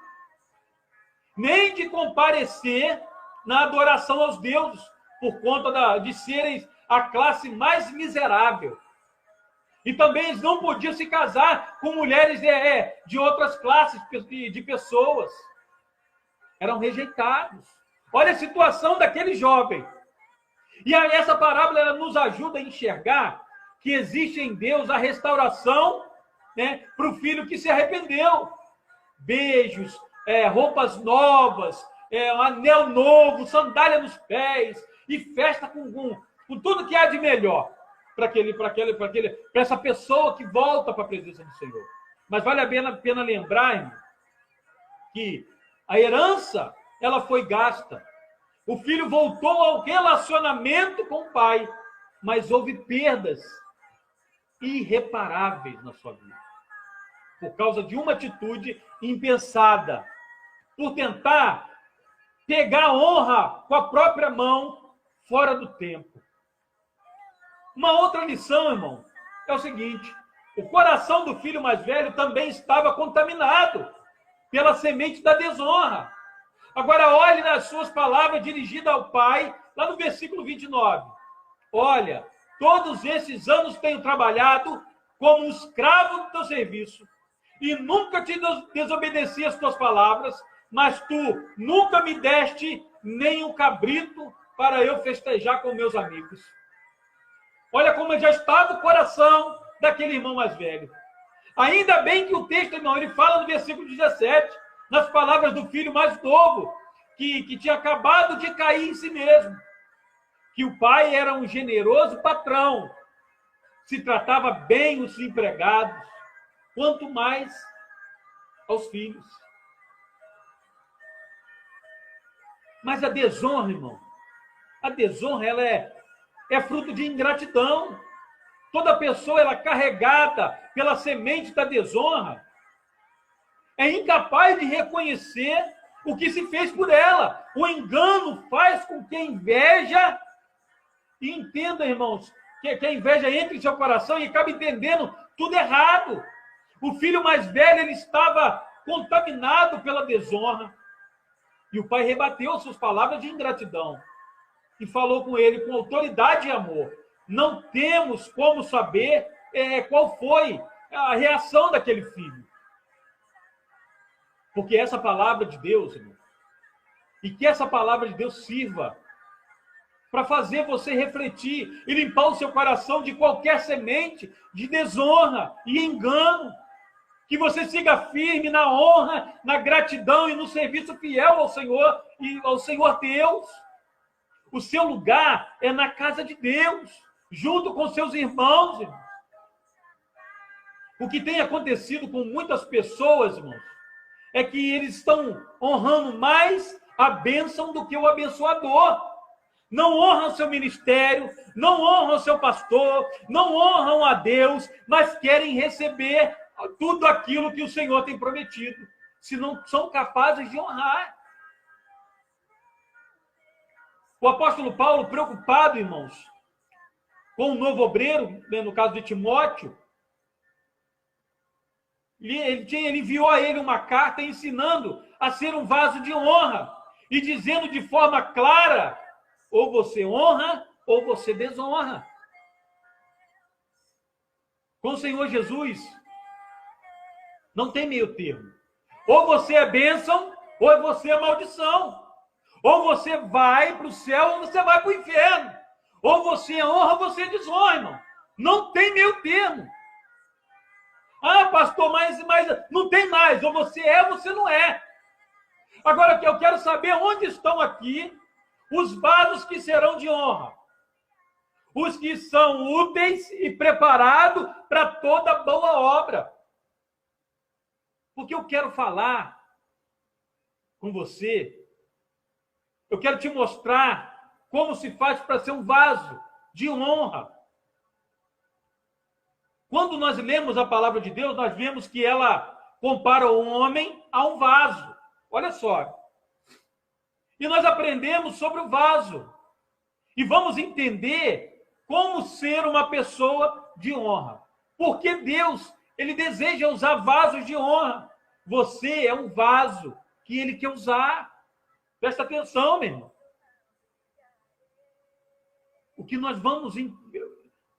nem de comparecer na adoração aos deuses, por conta de serem a classe mais miserável. E também eles não podiam se casar com mulheres de outras classes de pessoas. Eram rejeitados. Olha a situação daquele jovem. E essa parábola ela nos ajuda a enxergar que existe em Deus a restauração, né, para o filho que se arrependeu. Beijos, roupas novas, um anel novo, sandália nos pés e festa com tudo que há de melhor para essa pessoa que volta para a presença do Senhor. Mas vale a pena lembrar, irmão, que a herança ela foi gasta. O filho voltou ao relacionamento com o pai, mas houve perdas irreparáveis na sua vida, por causa de uma atitude impensada, por tentar pegar a honra com a própria mão fora do tempo. Uma outra lição, irmão, é o seguinte: o coração do filho mais velho também estava contaminado pela semente da desonra. Agora, olhe nas suas palavras dirigidas ao pai, lá no versículo 29. Olha, todos esses anos tenho trabalhado como um escravo do teu serviço e nunca te desobedeci às tuas palavras, mas tu nunca me deste nem um cabrito para eu festejar com meus amigos. Olha como já estava o coração daquele irmão mais velho. Ainda bem que o texto, irmão, ele fala no versículo 17, nas palavras do filho mais novo, que tinha acabado de cair em si mesmo, que o pai era um generoso patrão, se tratava bem os empregados, quanto mais aos filhos. Mas a desonra, irmão, a desonra ela é fruto de ingratidão. Toda pessoa ela carregada pela semente da desonra é incapaz de reconhecer o que se fez por ela. O engano faz com que a inveja, e entenda, irmãos, que a inveja entre em seu coração e acaba entendendo tudo errado. O filho mais velho ele estava contaminado pela desonra e o pai rebateu suas palavras de ingratidão e falou com ele com autoridade e amor. Não temos como saber qual foi a reação daquele filho. Porque essa palavra de Deus, irmão, e que essa palavra de Deus sirva para fazer você refletir e limpar o seu coração de qualquer semente de desonra e engano. Que você siga firme na honra, na gratidão e no serviço fiel ao Senhor e ao Senhor Deus. O seu lugar é na casa de Deus, junto com seus irmãos, irmãos. O que tem acontecido com muitas pessoas, irmãos, é que eles estão honrando mais a bênção do que o abençoador. Não honram o seu ministério, não honram o seu pastor, não honram a Deus, mas querem receber tudo aquilo que o Senhor tem prometido, se não são capazes de honrar. O apóstolo Paulo, preocupado, irmãos, com o novo obreiro, no caso de Timóteo, ele enviou a ele uma carta ensinando a ser um vaso de honra e dizendo de forma clara: ou você honra ou você desonra. Com o Senhor Jesus, não tem meio termo. Ou você é bênção, ou você é maldição. Ou você vai para o céu, ou você vai para o inferno. Ou você honra ou você desonra, irmão. Não tem meio termo. Ah, pastor, mas não tem mais. Ou você é ou você não é. Agora, eu quero saber onde estão aqui os vasos que serão de honra. Os que são úteis e preparados para toda boa obra. Porque eu quero falar com você, eu quero te mostrar como se faz para ser um vaso de honra. Quando nós lemos a palavra de Deus, nós vemos que ela compara o homem a um vaso. Olha só. E nós aprendemos sobre o vaso. E vamos entender como ser uma pessoa de honra. Porque Deus, ele deseja usar vasos de honra. Você é um vaso que ele quer usar. Presta atenção, meu irmão. O que nós vamos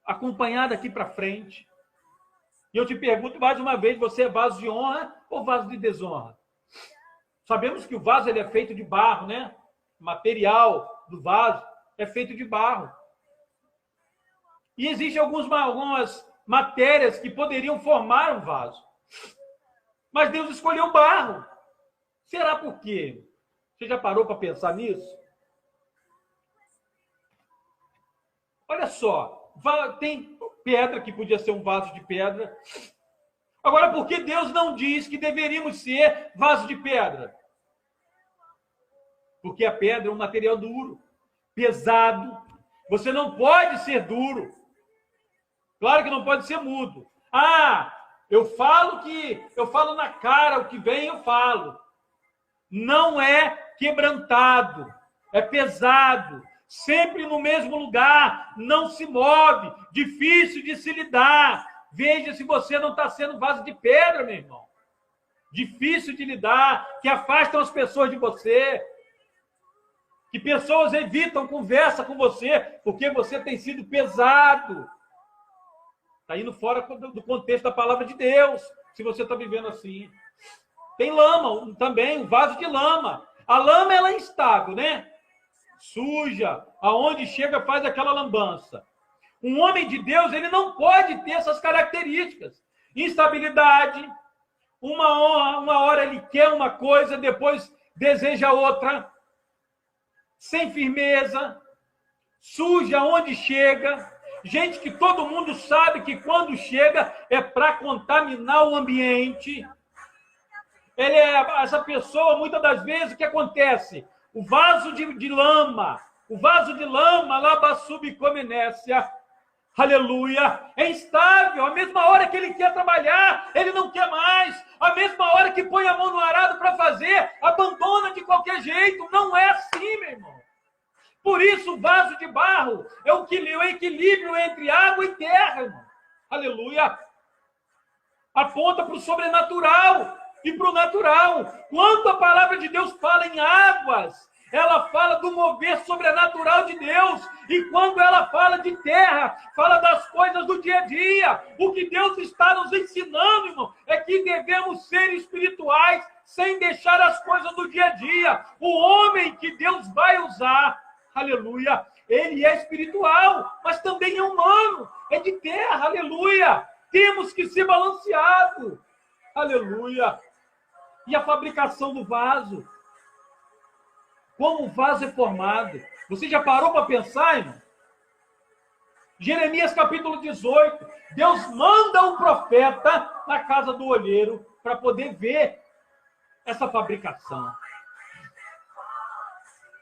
acompanhar daqui para frente. E eu te pergunto mais uma vez, você é vaso de honra ou vaso de desonra? Sabemos que o vaso ele é feito de barro, né? O material do vaso é feito de barro. E existem algumas matérias que poderiam formar um vaso. Mas Deus escolheu barro. Será por quê? Você já parou para pensar nisso? Olha só, tem pedra que podia ser um vaso de pedra. Agora, por que Deus não diz que deveríamos ser vaso de pedra? Porque a pedra é um material duro, pesado. Você não pode ser duro. Claro que não pode ser mudo. Ah, eu falo na cara, o que vem eu falo. Não é quebrantado, é pesado. Sempre no mesmo lugar, não se move, difícil de se lidar. Veja se você não está sendo vaso de pedra, meu irmão. Difícil de lidar, que afastam as pessoas de você, que pessoas evitam conversa com você, porque você tem sido pesado. Está indo fora do contexto da palavra de Deus, se você está vivendo assim. Tem lama também, um vaso de lama. A lama, ela é instável, né? Suja, aonde chega faz aquela lambança. Um homem de Deus, ele não pode ter essas características. Instabilidade, uma hora ele quer uma coisa, depois deseja outra. Sem firmeza, suja aonde chega. Gente que todo mundo sabe que quando chega é para contaminar o ambiente. Essa pessoa, muitas das vezes, o que acontece? O vaso de lama, labassubicominécia, aleluia, é instável. A mesma hora que ele quer trabalhar, ele não quer mais. A mesma hora que põe a mão no arado para fazer, abandona de qualquer jeito. Não é assim, meu irmão. Por isso, o vaso de barro é o equilíbrio entre água e terra, irmão. Aleluia. Aponta para o sobrenatural e para o natural. Quando a palavra de Deus fala em águas, ela fala do mover sobrenatural de Deus. E quando ela fala de terra, fala das coisas do dia a dia. O que Deus está nos ensinando, irmão, é que devemos ser espirituais sem deixar as coisas do dia a dia. O homem que Deus vai usar, aleluia, ele é espiritual, mas também é humano, é de terra, aleluia. Temos que ser balanceados, aleluia. E a fabricação do vaso, como o vaso é formado. Você já parou para pensar, irmão? Jeremias capítulo 18, Deus manda um profeta na casa do olheiro para poder ver essa fabricação.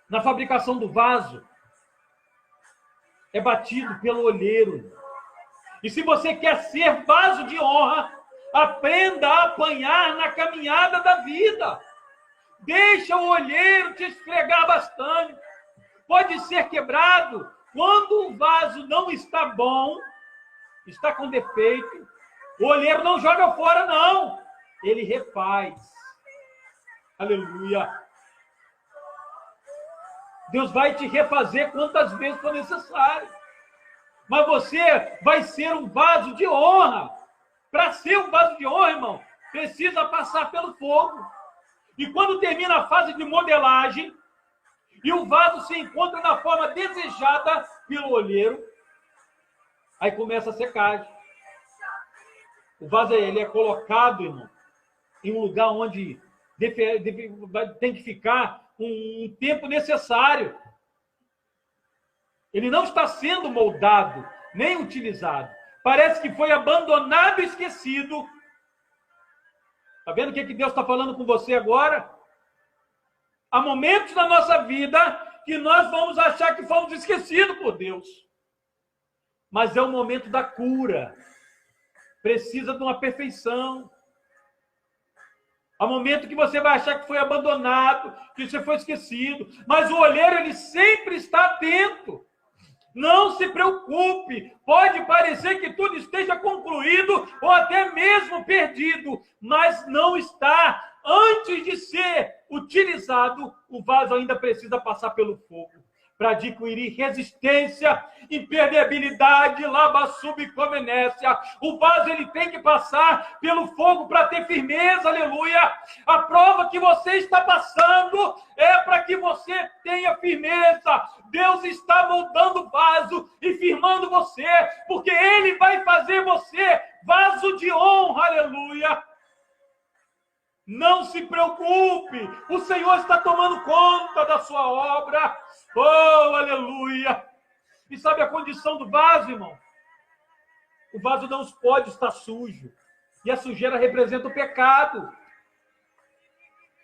Na fabricação do vaso, é batido pelo olheiro. E se você quer ser vaso de honra, aprenda a apanhar na caminhada da vida. Deixa o olheiro te esfregar bastante. Pode ser quebrado. Quando o vaso não está bom, está com defeito, o olheiro não joga fora, não. Ele refaz. Aleluia. Deus vai te refazer quantas vezes for necessário. Mas você vai ser um vaso de honra. Para ser um vaso de honra, irmão, precisa passar pelo fogo. E quando termina a fase de modelagem, e o vaso se encontra na forma desejada, pelo olheiro, aí começa a secagem. O vaso ele é colocado, irmão, em um lugar onde tem que ficar um tempo necessário. Ele não está sendo moldado, nem utilizado. Parece que foi abandonado e esquecido. Está vendo o que Deus está falando com você agora? Há momentos na nossa vida que nós vamos achar que fomos esquecidos por Deus. Mas é o momento da cura. Precisa de uma perfeição. Há momento que você vai achar que foi abandonado, que você foi esquecido. Mas o olheiro, ele sempre está atento. Não se preocupe. Pode parecer que tudo esteja concluído ou até mesmo perdido, mas não está. Antes de ser utilizado, o vaso ainda precisa passar pelo fogo para adquirir resistência, impermeabilidade, labassubcomenécia. O vaso ele tem que passar pelo fogo para ter firmeza, aleluia. A prova que você está passando é para que você tenha firmeza. Deus está moldando o vaso e firmando você, porque Ele vai fazer você vaso de honra, aleluia. Não se preocupe, o Senhor está tomando conta da sua obra. Oh, aleluia! E sabe a condição do vaso, irmão? O vaso não pode estar sujo. E a sujeira representa o pecado.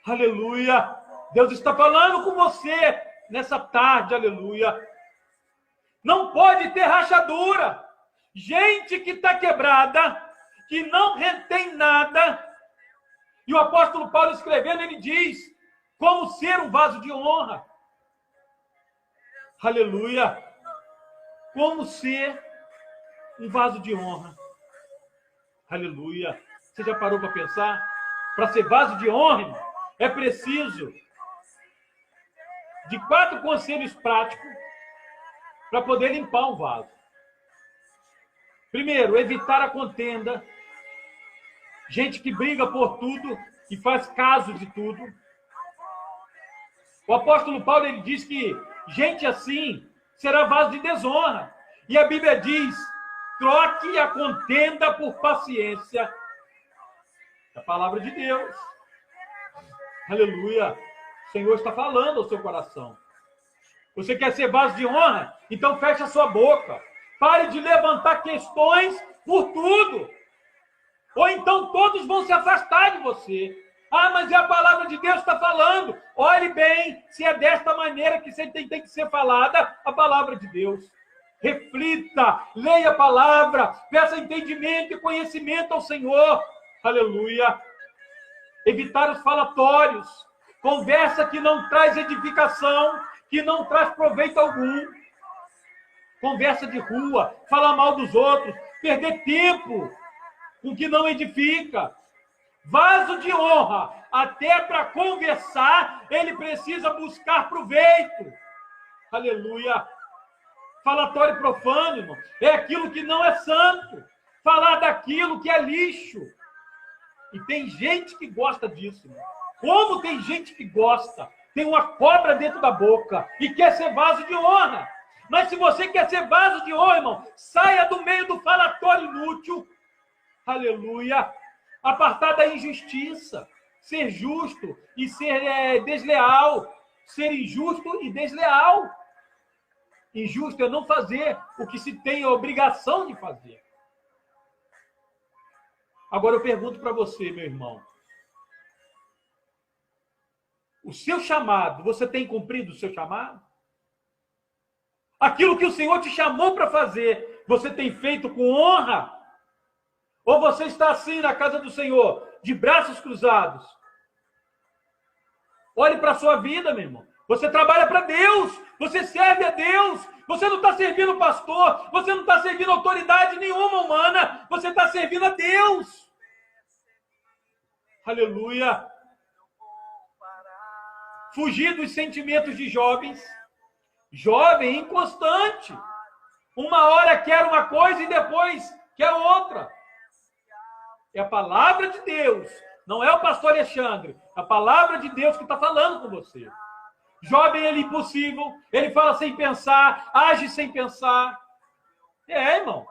Aleluia! Deus está falando com você nessa tarde, aleluia. Não pode ter rachadura. Gente que está quebrada, que não retém nada. E o apóstolo Paulo escrevendo, ele diz como ser um vaso de honra. Aleluia! Como ser um vaso de honra. Aleluia! Você já parou para pensar? Para ser vaso de honra, irmão, é preciso de 4 conselhos práticos para poder limpar um vaso. Primeiro, evitar a contenda. Gente que briga por tudo e faz caso de tudo. O apóstolo Paulo ele diz que gente assim será vaso de desonra. E a Bíblia diz, troque a contenda por paciência. É a palavra de Deus. Aleluia. O Senhor está falando ao seu coração. Você quer ser vaso de honra? Então feche a sua boca. Pare de levantar questões por tudo. Ou então todos vão se afastar de você. Ah, mas é a palavra de Deus que está falando. Olhe bem, se é desta maneira que tem que ser falada a palavra de Deus. Reflita, leia a palavra, peça entendimento e conhecimento ao Senhor. Aleluia. Evitar os falatórios. Conversa que não traz edificação, que não traz proveito algum. Conversa de rua, falar mal dos outros, perder tempo com que não edifica. Vaso de honra, até para conversar, ele precisa buscar proveito. Aleluia. Falatório profano, irmão, é aquilo que não é santo. Falar daquilo que é lixo. E tem gente que gosta disso, irmão. Como tem gente que gosta? Tem uma cobra dentro da boca e quer ser vaso de honra. Mas se você quer ser vaso de honra, irmão, saia do meio do falatório inútil. Aleluia. Apartar da injustiça. Ser justo e ser desleal. Ser injusto e desleal. Injusto é não fazer o que se tem a obrigação de fazer. Agora eu pergunto para você, meu irmão. O seu chamado, você tem cumprido o seu chamado? Aquilo que o Senhor te chamou para fazer, você tem feito com honra? Ou você está assim na casa do Senhor, de braços cruzados? Olhe para a sua vida, meu irmão. Você trabalha para Deus, você serve a Deus. Você não está servindo o pastor, você não está servindo autoridade nenhuma humana, você está servindo a Deus. Aleluia. Fugir dos sentimentos de jovens. Jovem inconstante. Uma hora quer uma coisa e depois quer outra. É a palavra de Deus. Não é o pastor Alexandre. É a palavra de Deus que está falando com você. Jovem, ele é impossível, ele fala sem pensar, age sem pensar. Irmão.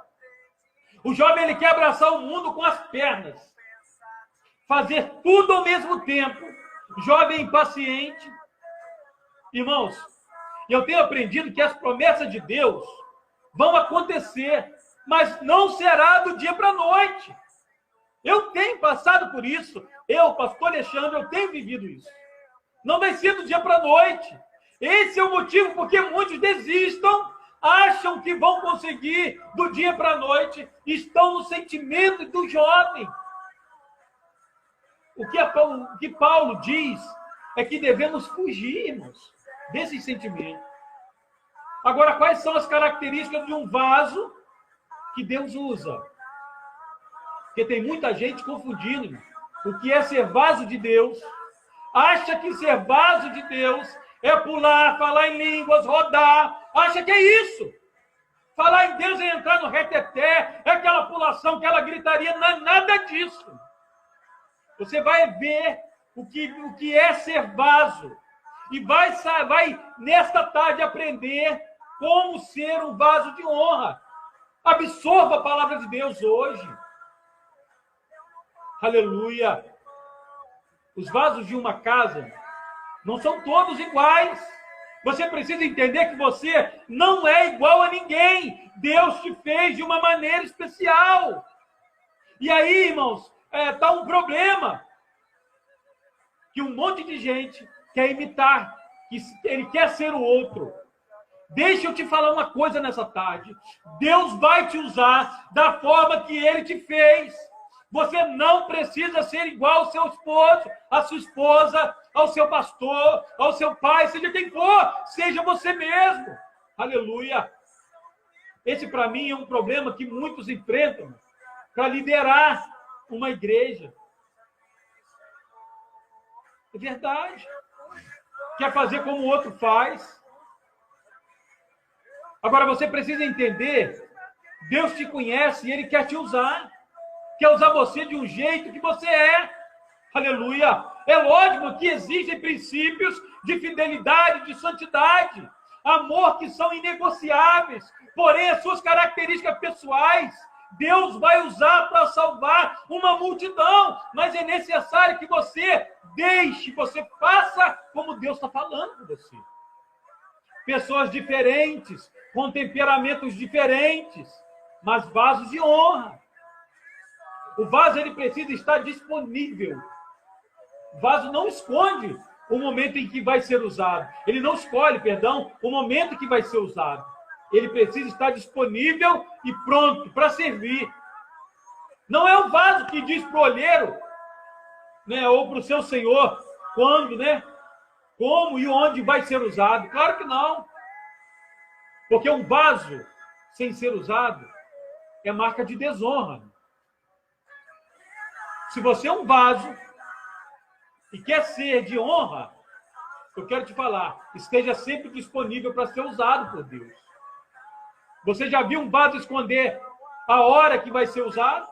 O jovem, ele quer abraçar o mundo com as pernas. Fazer tudo ao mesmo tempo. Jovem impaciente. Irmãos, eu tenho aprendido que as promessas de Deus vão acontecer, mas não será do dia para a noite. Eu tenho passado por isso. Eu, pastor Alexandre, eu tenho vivido isso. Não vai ser do dia para a noite. Esse é o motivo porque muitos desistam, acham que vão conseguir do dia para a noite, estão no sentimento do jovem. O que Paulo diz é que devemos fugir, irmãos, desse sentimento. Agora, quais são as características de um vaso que Deus usa? Porque tem muita gente confundindo, irmão, o que é ser vaso de Deus. Acha que ser vaso de Deus é pular, falar em línguas, rodar. Acha que é isso. Falar em Deus é entrar no reteté, é aquela pulação, aquela gritaria, não é nada disso. Você vai ver o que é ser vaso. E vai nesta tarde aprender como ser um vaso de honra. Absorva a palavra de Deus hoje. Aleluia. Os vasos de uma casa não são todos iguais. Você precisa entender que você não é igual a ninguém. Deus te fez de uma maneira especial. E aí, irmãos, está um problema. Que um monte de gente quer imitar, que ele quer ser o outro. Deixa eu te falar uma coisa nessa tarde. Deus vai te usar da forma que ele te fez. Você não precisa ser igual ao seu esposo, à sua esposa, ao seu pastor, ao seu pai, seja quem for, seja você mesmo. Aleluia. Esse, para mim, é um problema que muitos enfrentam para liderar uma igreja. É verdade. Quer fazer como o outro faz. Agora, você precisa entender, Deus te conhece e Ele quer te usar. Quer usar você de um jeito que você é. Aleluia. É lógico que existem princípios de fidelidade, de santidade, amor que são inegociáveis. Porém, as suas características pessoais, Deus vai usar para salvar uma multidão. Mas é necessário que você você faça como Deus está falando com você. Pessoas diferentes, com temperamentos diferentes, mas vasos de honra. O vaso, ele precisa estar disponível. O vaso não esconde o momento em que vai ser usado. Ele não escolhe, o momento em que vai ser usado. Ele precisa estar disponível e pronto para servir. Não é o vaso que diz para o olheiro, né, ou para o seu senhor, quando, né, como e onde vai ser usado. Claro que não. Porque um vaso sem ser usado é marca de desonra. Se você é um vaso e quer ser de honra, eu quero te falar, esteja sempre disponível para ser usado por Deus. Você já viu um vaso esconder a hora que vai ser usado?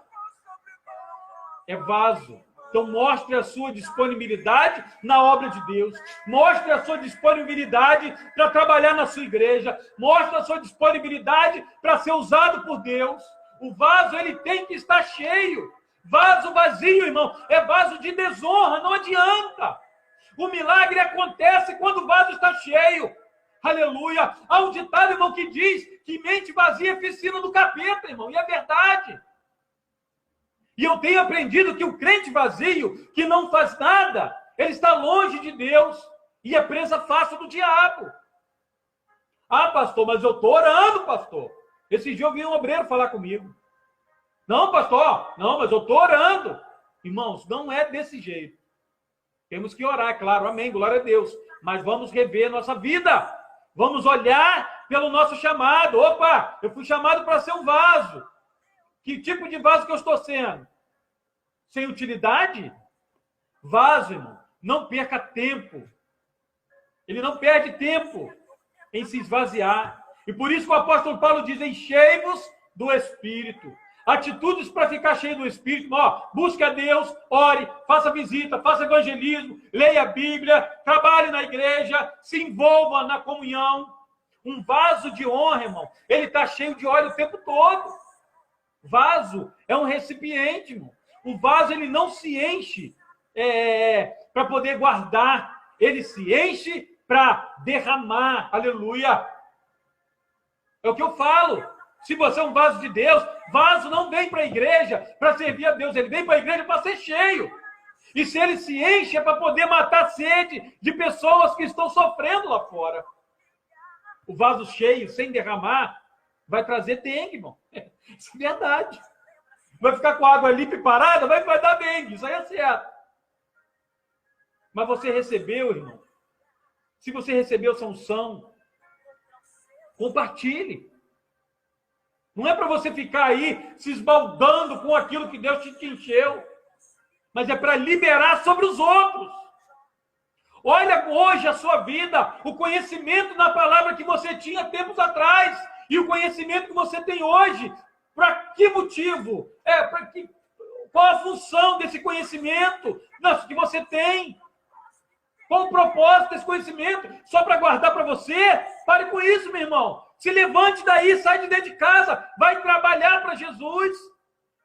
É vaso. Então, mostre a sua disponibilidade na obra de Deus. Mostre a sua disponibilidade para trabalhar na sua igreja. Mostre a sua disponibilidade para ser usado por Deus. O vaso, ele tem que estar cheio. Vaso vazio, irmão, é vaso de desonra, não adianta. O milagre acontece quando o vaso está cheio. Aleluia. Há um ditado, irmão, que diz que mente vazia é piscina do capeta, irmão, e é verdade. E eu tenho aprendido que o crente vazio, que não faz nada, ele está longe de Deus e é presa fácil do diabo. Ah, pastor, mas eu estou orando, pastor. Esse dia eu vi um obreiro falar comigo. Não, pastor, não, mas eu estou orando. Irmãos, não é desse jeito. Temos que orar, claro, amém, glória a Deus. Mas vamos rever nossa vida. Vamos olhar pelo nosso chamado. Opa, eu fui chamado para ser um vaso. Que tipo de vaso que eu estou sendo? Sem utilidade? Vaso, irmão, não perca tempo. Ele não perde tempo em se esvaziar. E por isso que o apóstolo Paulo diz, enchei-vos do Espírito. Atitudes para ficar cheio do Espírito. Ó, busque a Deus, ore, faça visita, faça evangelismo, leia a Bíblia, trabalhe na igreja, se envolva na comunhão. Um vaso de honra, irmão, ele está cheio de óleo o tempo todo. Vaso é um recipiente, irmão. O vaso, ele não se enche para poder guardar. Ele se enche para derramar. Aleluia. É o que eu falo. Se você é um vaso de Deus, vaso não vem para a igreja para servir a Deus. Ele vem para a igreja para ser cheio. E se ele se enche, é para poder matar a sede de pessoas que estão sofrendo lá fora. O vaso cheio, sem derramar, vai trazer dengue, irmão. Isso é verdade. Vai ficar com a água limpa e parada, vai dar dengue. Isso aí é certo. Mas você recebeu, irmão. Se você recebeu essa unção, compartilhe. Não é para você ficar aí se esbaldando com aquilo que Deus te encheu. Mas é para liberar sobre os outros. Olha hoje a sua vida, o conhecimento na palavra que você tinha tempos atrás e o conhecimento que você tem hoje. Para que motivo? Qual a função desse conhecimento que você tem? Qual o propósito desse conhecimento? Só para guardar para você? Pare com isso, meu irmão. Se levante daí, sai de dentro de casa, vai trabalhar para Jesus,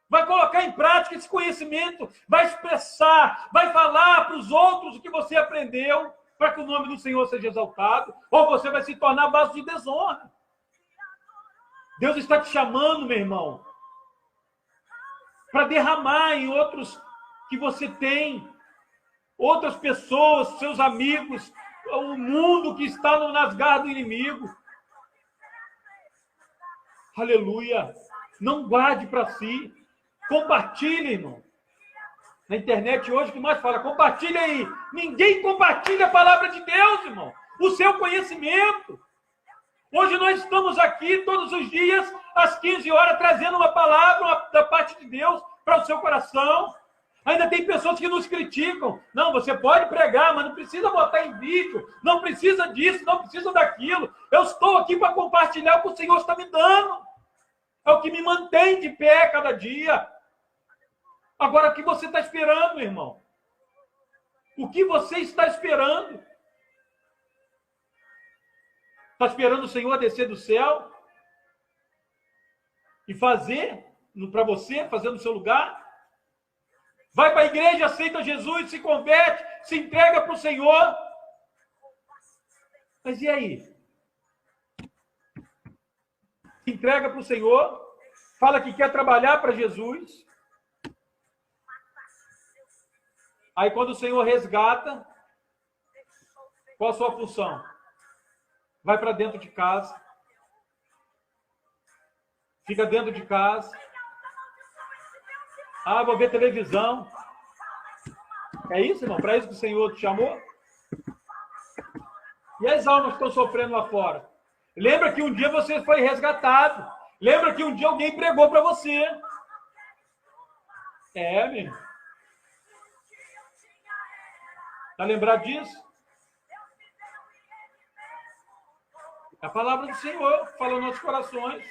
vai colocar em prática esse conhecimento, vai expressar, vai falar para os outros o que você aprendeu, para que o nome do Senhor seja exaltado, ou você vai se tornar vaso de desonra. Deus está te chamando, meu irmão, para derramar em outros que você tem, outras pessoas, seus amigos, o mundo que está nas garras do inimigo. Aleluia. Não guarde para si. Compartilhe, irmão. Na internet hoje, o que mais fala? Compartilha aí. Ninguém compartilha a palavra de Deus, irmão. O seu conhecimento. Hoje nós estamos aqui todos os dias, às 15 horas, trazendo uma palavra da parte de Deus para o seu coração. Ainda tem pessoas que nos criticam. Não, você pode pregar, mas não precisa botar em vídeo. Não precisa disso, não precisa daquilo. Eu estou aqui para compartilhar o que o Senhor está me dando. É o que me mantém de pé cada dia. Agora, o que você está esperando, irmão? O que você está esperando? Está esperando o Senhor descer do céu e fazer para você, fazer no seu lugar? Vai para a igreja, aceita Jesus, se converte, se entrega para o Senhor. Mas e aí? Se entrega para o Senhor, fala que quer trabalhar para Jesus. Aí quando o Senhor resgata, qual a sua função? Vai para dentro de casa. Fica dentro de casa. Ah, vou ver televisão. É isso, irmão? Para isso que o Senhor te chamou? E as almas que estão sofrendo lá fora? Lembra que um dia você foi resgatado. Lembra que um dia alguém pregou para você. É, meu irmão. Está lembrado disso? É a palavra do Senhor que fala nos nossos corações.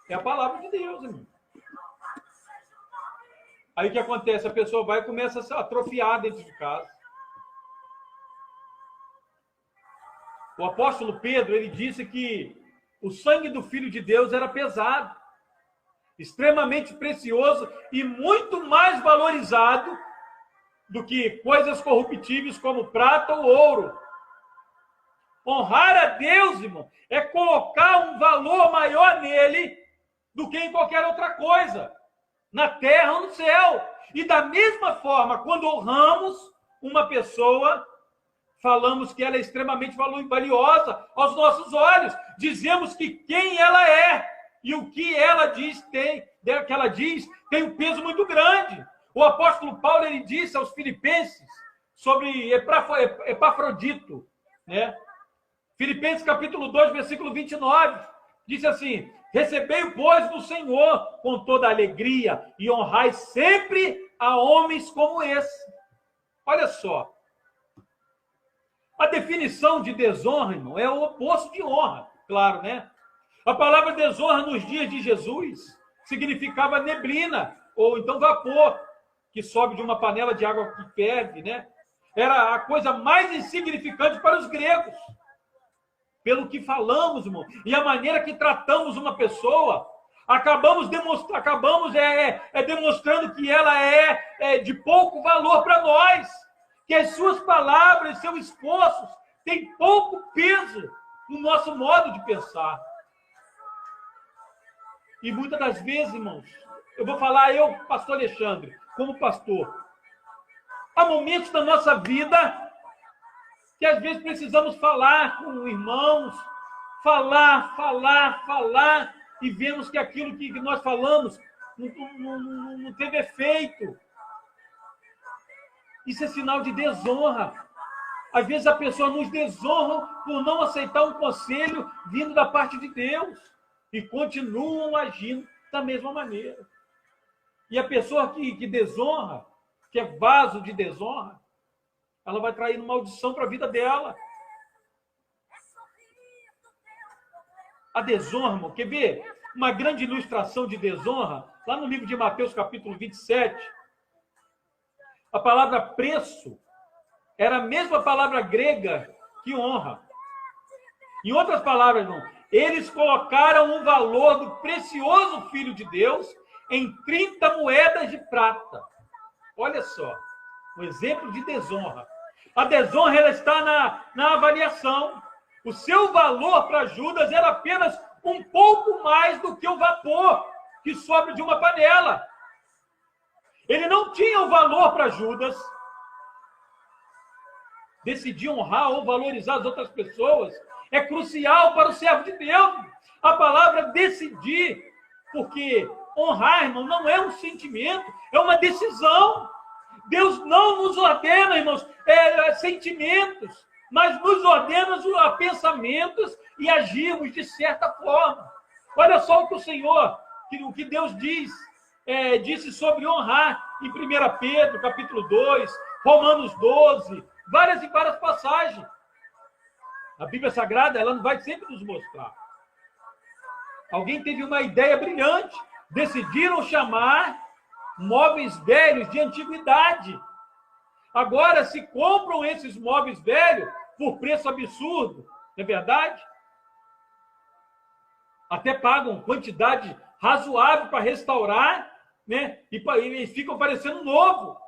É a palavra de Deus, irmão. Aí o que acontece? A pessoa vai e começa a se atrofiar dentro de casa. O apóstolo Pedro, ele disse que o sangue do Filho de Deus era pesado, extremamente precioso e muito mais valorizado do que coisas corruptíveis como prata ou ouro. Honrar a Deus, irmão, é colocar um valor maior nele do que em qualquer outra coisa, na terra ou no céu. E da mesma forma, quando honramos uma pessoa, falamos que ela é extremamente valiosa aos nossos olhos. Dizemos que quem ela é e o que ela diz tem um peso muito grande. O apóstolo Paulo, ele disse aos filipenses sobre Epafrodito, né? Filipenses capítulo 2, versículo 29, disse assim: recebei, pois, do Senhor com toda alegria e honrai sempre a homens como esse. Olha só. A definição de desonra, irmão, é o oposto de honra, claro, né? A palavra desonra nos dias de Jesus significava neblina, ou então vapor, que sobe de uma panela de água que ferve, né? Era a coisa mais insignificante para os gregos. Pelo que falamos, irmão, e a maneira que tratamos uma pessoa, acabamos demonstrando que ela é de pouco valor para nós, que as suas palavras, seus esforços têm pouco peso no nosso modo de pensar. E muitas das vezes, irmãos, eu vou falar, pastor Alexandre, como pastor, há momentos da nossa vida que às vezes precisamos falar com irmãos, falar, e vemos que aquilo que nós falamos não teve efeito. Isso é sinal de desonra. Às vezes a pessoa nos desonra por não aceitar um conselho vindo da parte de Deus e continuam agindo da mesma maneira. E a pessoa que desonra, que é vaso de desonra, ela vai traindo maldição para a vida dela. A desonra, irmão, quer ver? Uma grande ilustração de desonra, lá no livro de Mateus, capítulo 27, a palavra preço era a mesma palavra grega que honra. Em outras palavras, irmão, eles colocaram o valor do precioso Filho de Deus em 30 moedas de prata. Olha só, um exemplo de desonra. A desonra ela está na avaliação. O seu valor para Judas era apenas um pouco mais do que o vapor que sobe de uma panela. Ele não tinha o valor para Judas. Decidir honrar ou valorizar as outras pessoas é crucial para o servo de Deus. A palavra decidir, porque honrar, irmão, não é um sentimento, é uma decisão. Deus não nos ordena, irmãos, sentimentos, mas nos ordena a pensamentos e agirmos de certa forma. Olha só o que o Senhor, o que Deus disse sobre honrar em 1 Pedro, capítulo 2, Romanos 12, várias e várias passagens. A Bíblia Sagrada, ela vai sempre nos mostrar. Alguém teve uma ideia brilhante, decidiram chamar móveis velhos de antiguidade. Agora se compram esses móveis velhos por preço absurdo, não é verdade? Até pagam quantidade razoável para restaurar, né? E ficam parecendo novo,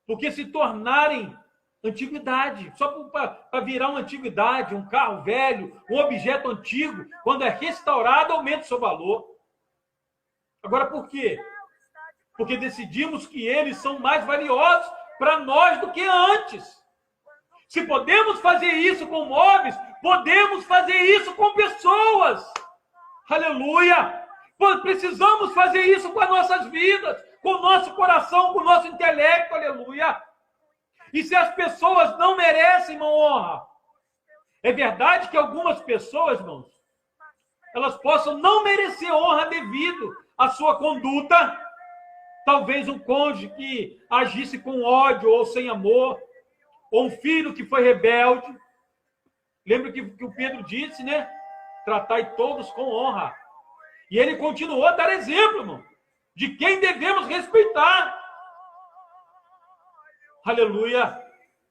porque se tornarem antiguidade, só para virar uma antiguidade, um carro velho, um objeto antigo, quando é restaurado, aumenta o seu valor. Agora, por quê? Porque decidimos que eles são mais valiosos para nós do que antes. Se podemos fazer isso com móveis, podemos fazer isso com pessoas. Aleluia! Precisamos fazer isso com as nossas vidas, com o nosso coração, com o nosso intelecto. Aleluia! E se as pessoas não merecem, irmão, honra, é verdade que algumas pessoas, irmãos, elas possam não merecer honra devido à sua conduta. Talvez um cônjuge que agisse com ódio ou sem amor, ou um filho que foi rebelde. Lembra que o Pedro disse, né? Tratai todos com honra. E ele continuou a dar exemplo, irmão, de quem devemos respeitar. Aleluia!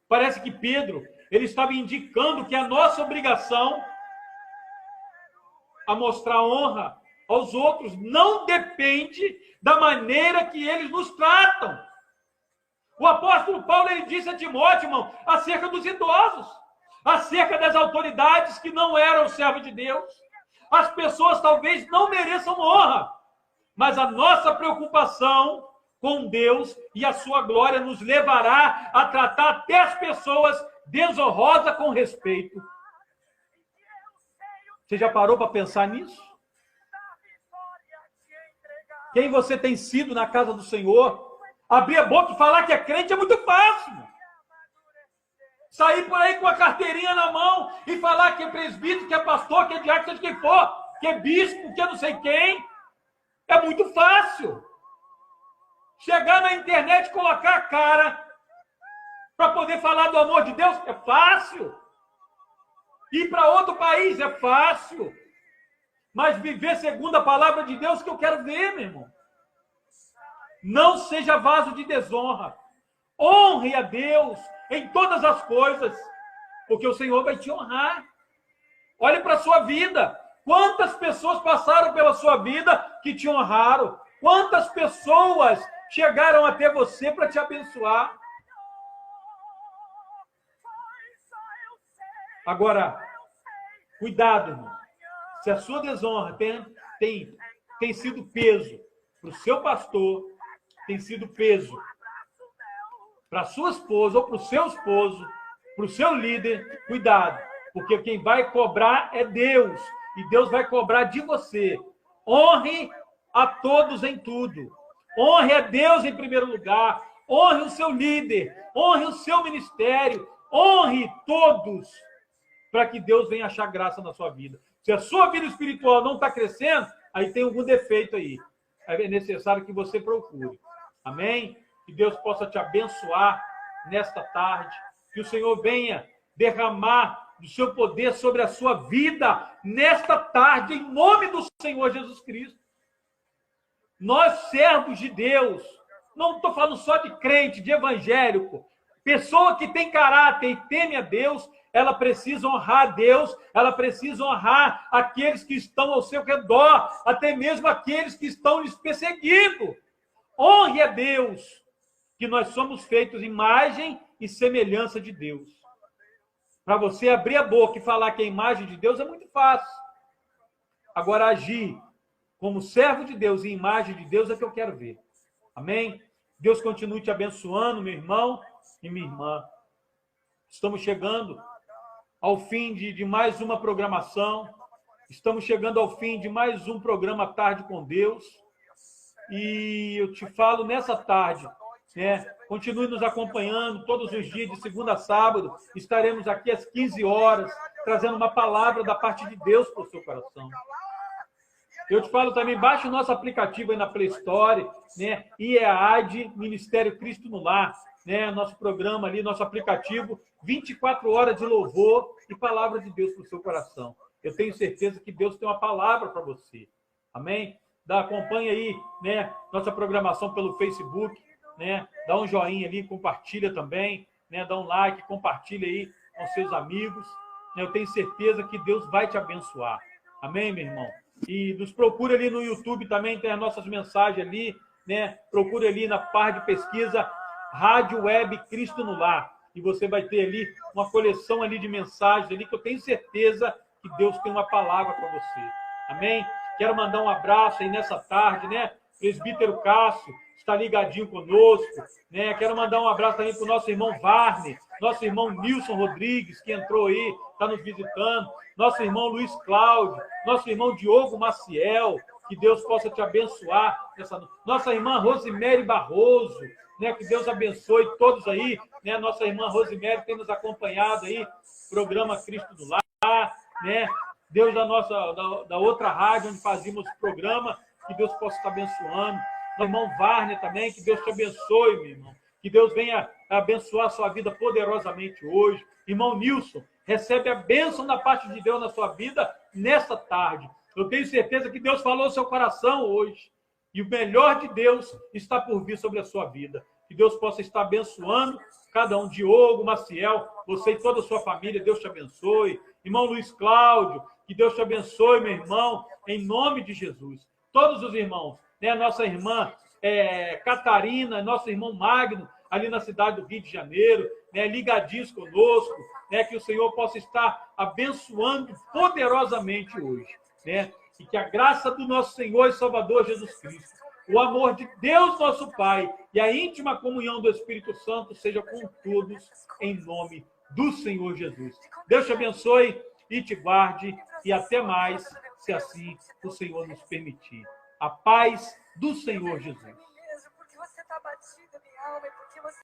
Parece que Pedro, ele estava indicando que a nossa obrigação a mostrar honra aos outros não depende da maneira que eles nos tratam. O apóstolo Paulo, ele disse a Timóteo, irmão, acerca dos idosos, acerca das autoridades que não eram servos de Deus. As pessoas talvez não mereçam honra, mas a nossa preocupação com Deus e a sua glória nos levará a tratar até as pessoas desonrosas com respeito. Você já parou para pensar nisso? Quem você tem sido na casa do Senhor? Abrir a boca e falar que é crente é muito fácil. Sair por aí com a carteirinha na mão e falar que é presbítero, que é pastor, que é diácono, seja quem for, que é bispo, que é não sei quem. É muito fácil. Chegar na internet e colocar a cara para poder falar do amor de Deus é fácil. Ir para outro país é fácil. mas viver segundo a palavra de Deus que eu quero ver, meu irmão. Não seja vaso de desonra. Honre a Deus em todas as coisas, porque o Senhor vai te honrar. Olhe para a sua vida. Quantas pessoas passaram pela sua vida que te honraram? Quantas pessoas chegaram até você para te abençoar? Agora, cuidado, irmão. Se a sua desonra tem sido peso para o seu pastor, tem sido peso para a sua esposa ou para o seu esposo, para o seu líder, cuidado, porque quem vai cobrar é Deus, e Deus vai cobrar de você. Honre a todos em tudo. Honre a Deus em primeiro lugar. Honre o seu líder. Honre o seu ministério. Honre todos, para que Deus venha achar graça na sua vida. Se a sua vida espiritual não está crescendo, aí tem algum defeito aí. É necessário que você procure. Amém? Que Deus possa te abençoar nesta tarde. Que o Senhor venha derramar do seu poder sobre a sua vida nesta tarde, em nome do Senhor Jesus Cristo. Nós, servos de Deus, não estou falando só de crente, de evangélico, pessoa que tem caráter e teme a Deus, ela precisa honrar a Deus, ela precisa honrar aqueles que estão ao seu redor, até mesmo aqueles que estão lhes perseguindo. Honre a Deus, que nós somos feitos imagem e semelhança de Deus. Para você abrir a boca e falar que é a imagem de Deus é muito fácil. Agora, agir como servo de Deus e imagem de Deus é que eu quero ver. Amém? Deus continue te abençoando, meu irmão e minha irmã. Estamos chegando ao fim de mais uma programação. Estamos chegando ao fim de mais um programa Tarde com Deus. E eu te falo nessa tarde, né? Continue nos acompanhando todos os dias, de segunda a sábado. Estaremos aqui às 15 horas, trazendo uma palavra da parte de Deus para o seu coração. Eu te falo também, baixe o nosso aplicativo aí na Play Store, né? IEAD, Ministério Cristo no Lar, né? Nosso programa ali, nosso aplicativo, 24 horas de louvor e palavra de Deus para o seu coração. Eu tenho certeza que Deus tem uma palavra para você. Amém? Acompanha aí, né, nossa programação pelo Facebook, né? Dá um joinha ali, compartilha também, né? Dá um like, compartilha aí com seus amigos. Eu tenho certeza que Deus vai te abençoar. Amém, meu irmão? E nos procure ali no YouTube também, tem as nossas mensagens ali, né? Procure ali na parte de pesquisa Rádio Web Cristo no Lar. E você vai ter ali uma coleção ali de mensagens ali que eu tenho certeza que Deus tem uma palavra para você. Amém? Quero mandar um abraço aí nessa tarde, né? Presbítero Cássio está ligadinho conosco, né? Quero mandar um abraço também para o nosso irmão Varney, nosso irmão Nilson Rodrigues, que entrou aí, está nos visitando, nosso irmão Luiz Cláudio, nosso irmão Diogo Maciel, que Deus possa te abençoar. Nossa irmã Rosemary Barroso, né? Que Deus abençoe todos aí, né? Nossa irmã Rosemary tem nos acompanhado aí, programa Cristo do Lar, né? Deus da outra rádio onde fazíamos o programa, que Deus possa estar abençoando. Meu irmão Varner também, que Deus te abençoe, meu irmão. Que Deus venha abençoar a sua vida poderosamente hoje. Irmão Nilson, recebe a bênção da parte de Deus na sua vida nesta tarde. Eu tenho certeza que Deus falou ao seu coração hoje. E o melhor de Deus está por vir sobre a sua vida. Que Deus possa estar abençoando cada um. Diogo, Maciel, você e toda a sua família, Deus te abençoe. Irmão Luiz Cláudio, que Deus te abençoe, meu irmão, em nome de Jesus. Todos os irmãos, né? Nossa irmã Catarina, nosso irmão Magno, ali na cidade do Rio de Janeiro, né? Ligadinhos conosco, né? Que o Senhor possa estar abençoando poderosamente hoje, né? E que a graça do nosso Senhor e Salvador Jesus Cristo, o amor de Deus, nosso Pai, e a íntima comunhão do Espírito Santo seja com todos, em nome do Senhor Jesus. Deus te abençoe e te guarde, e até mais, se assim o Senhor nos permitir. A paz do Senhor Jesus.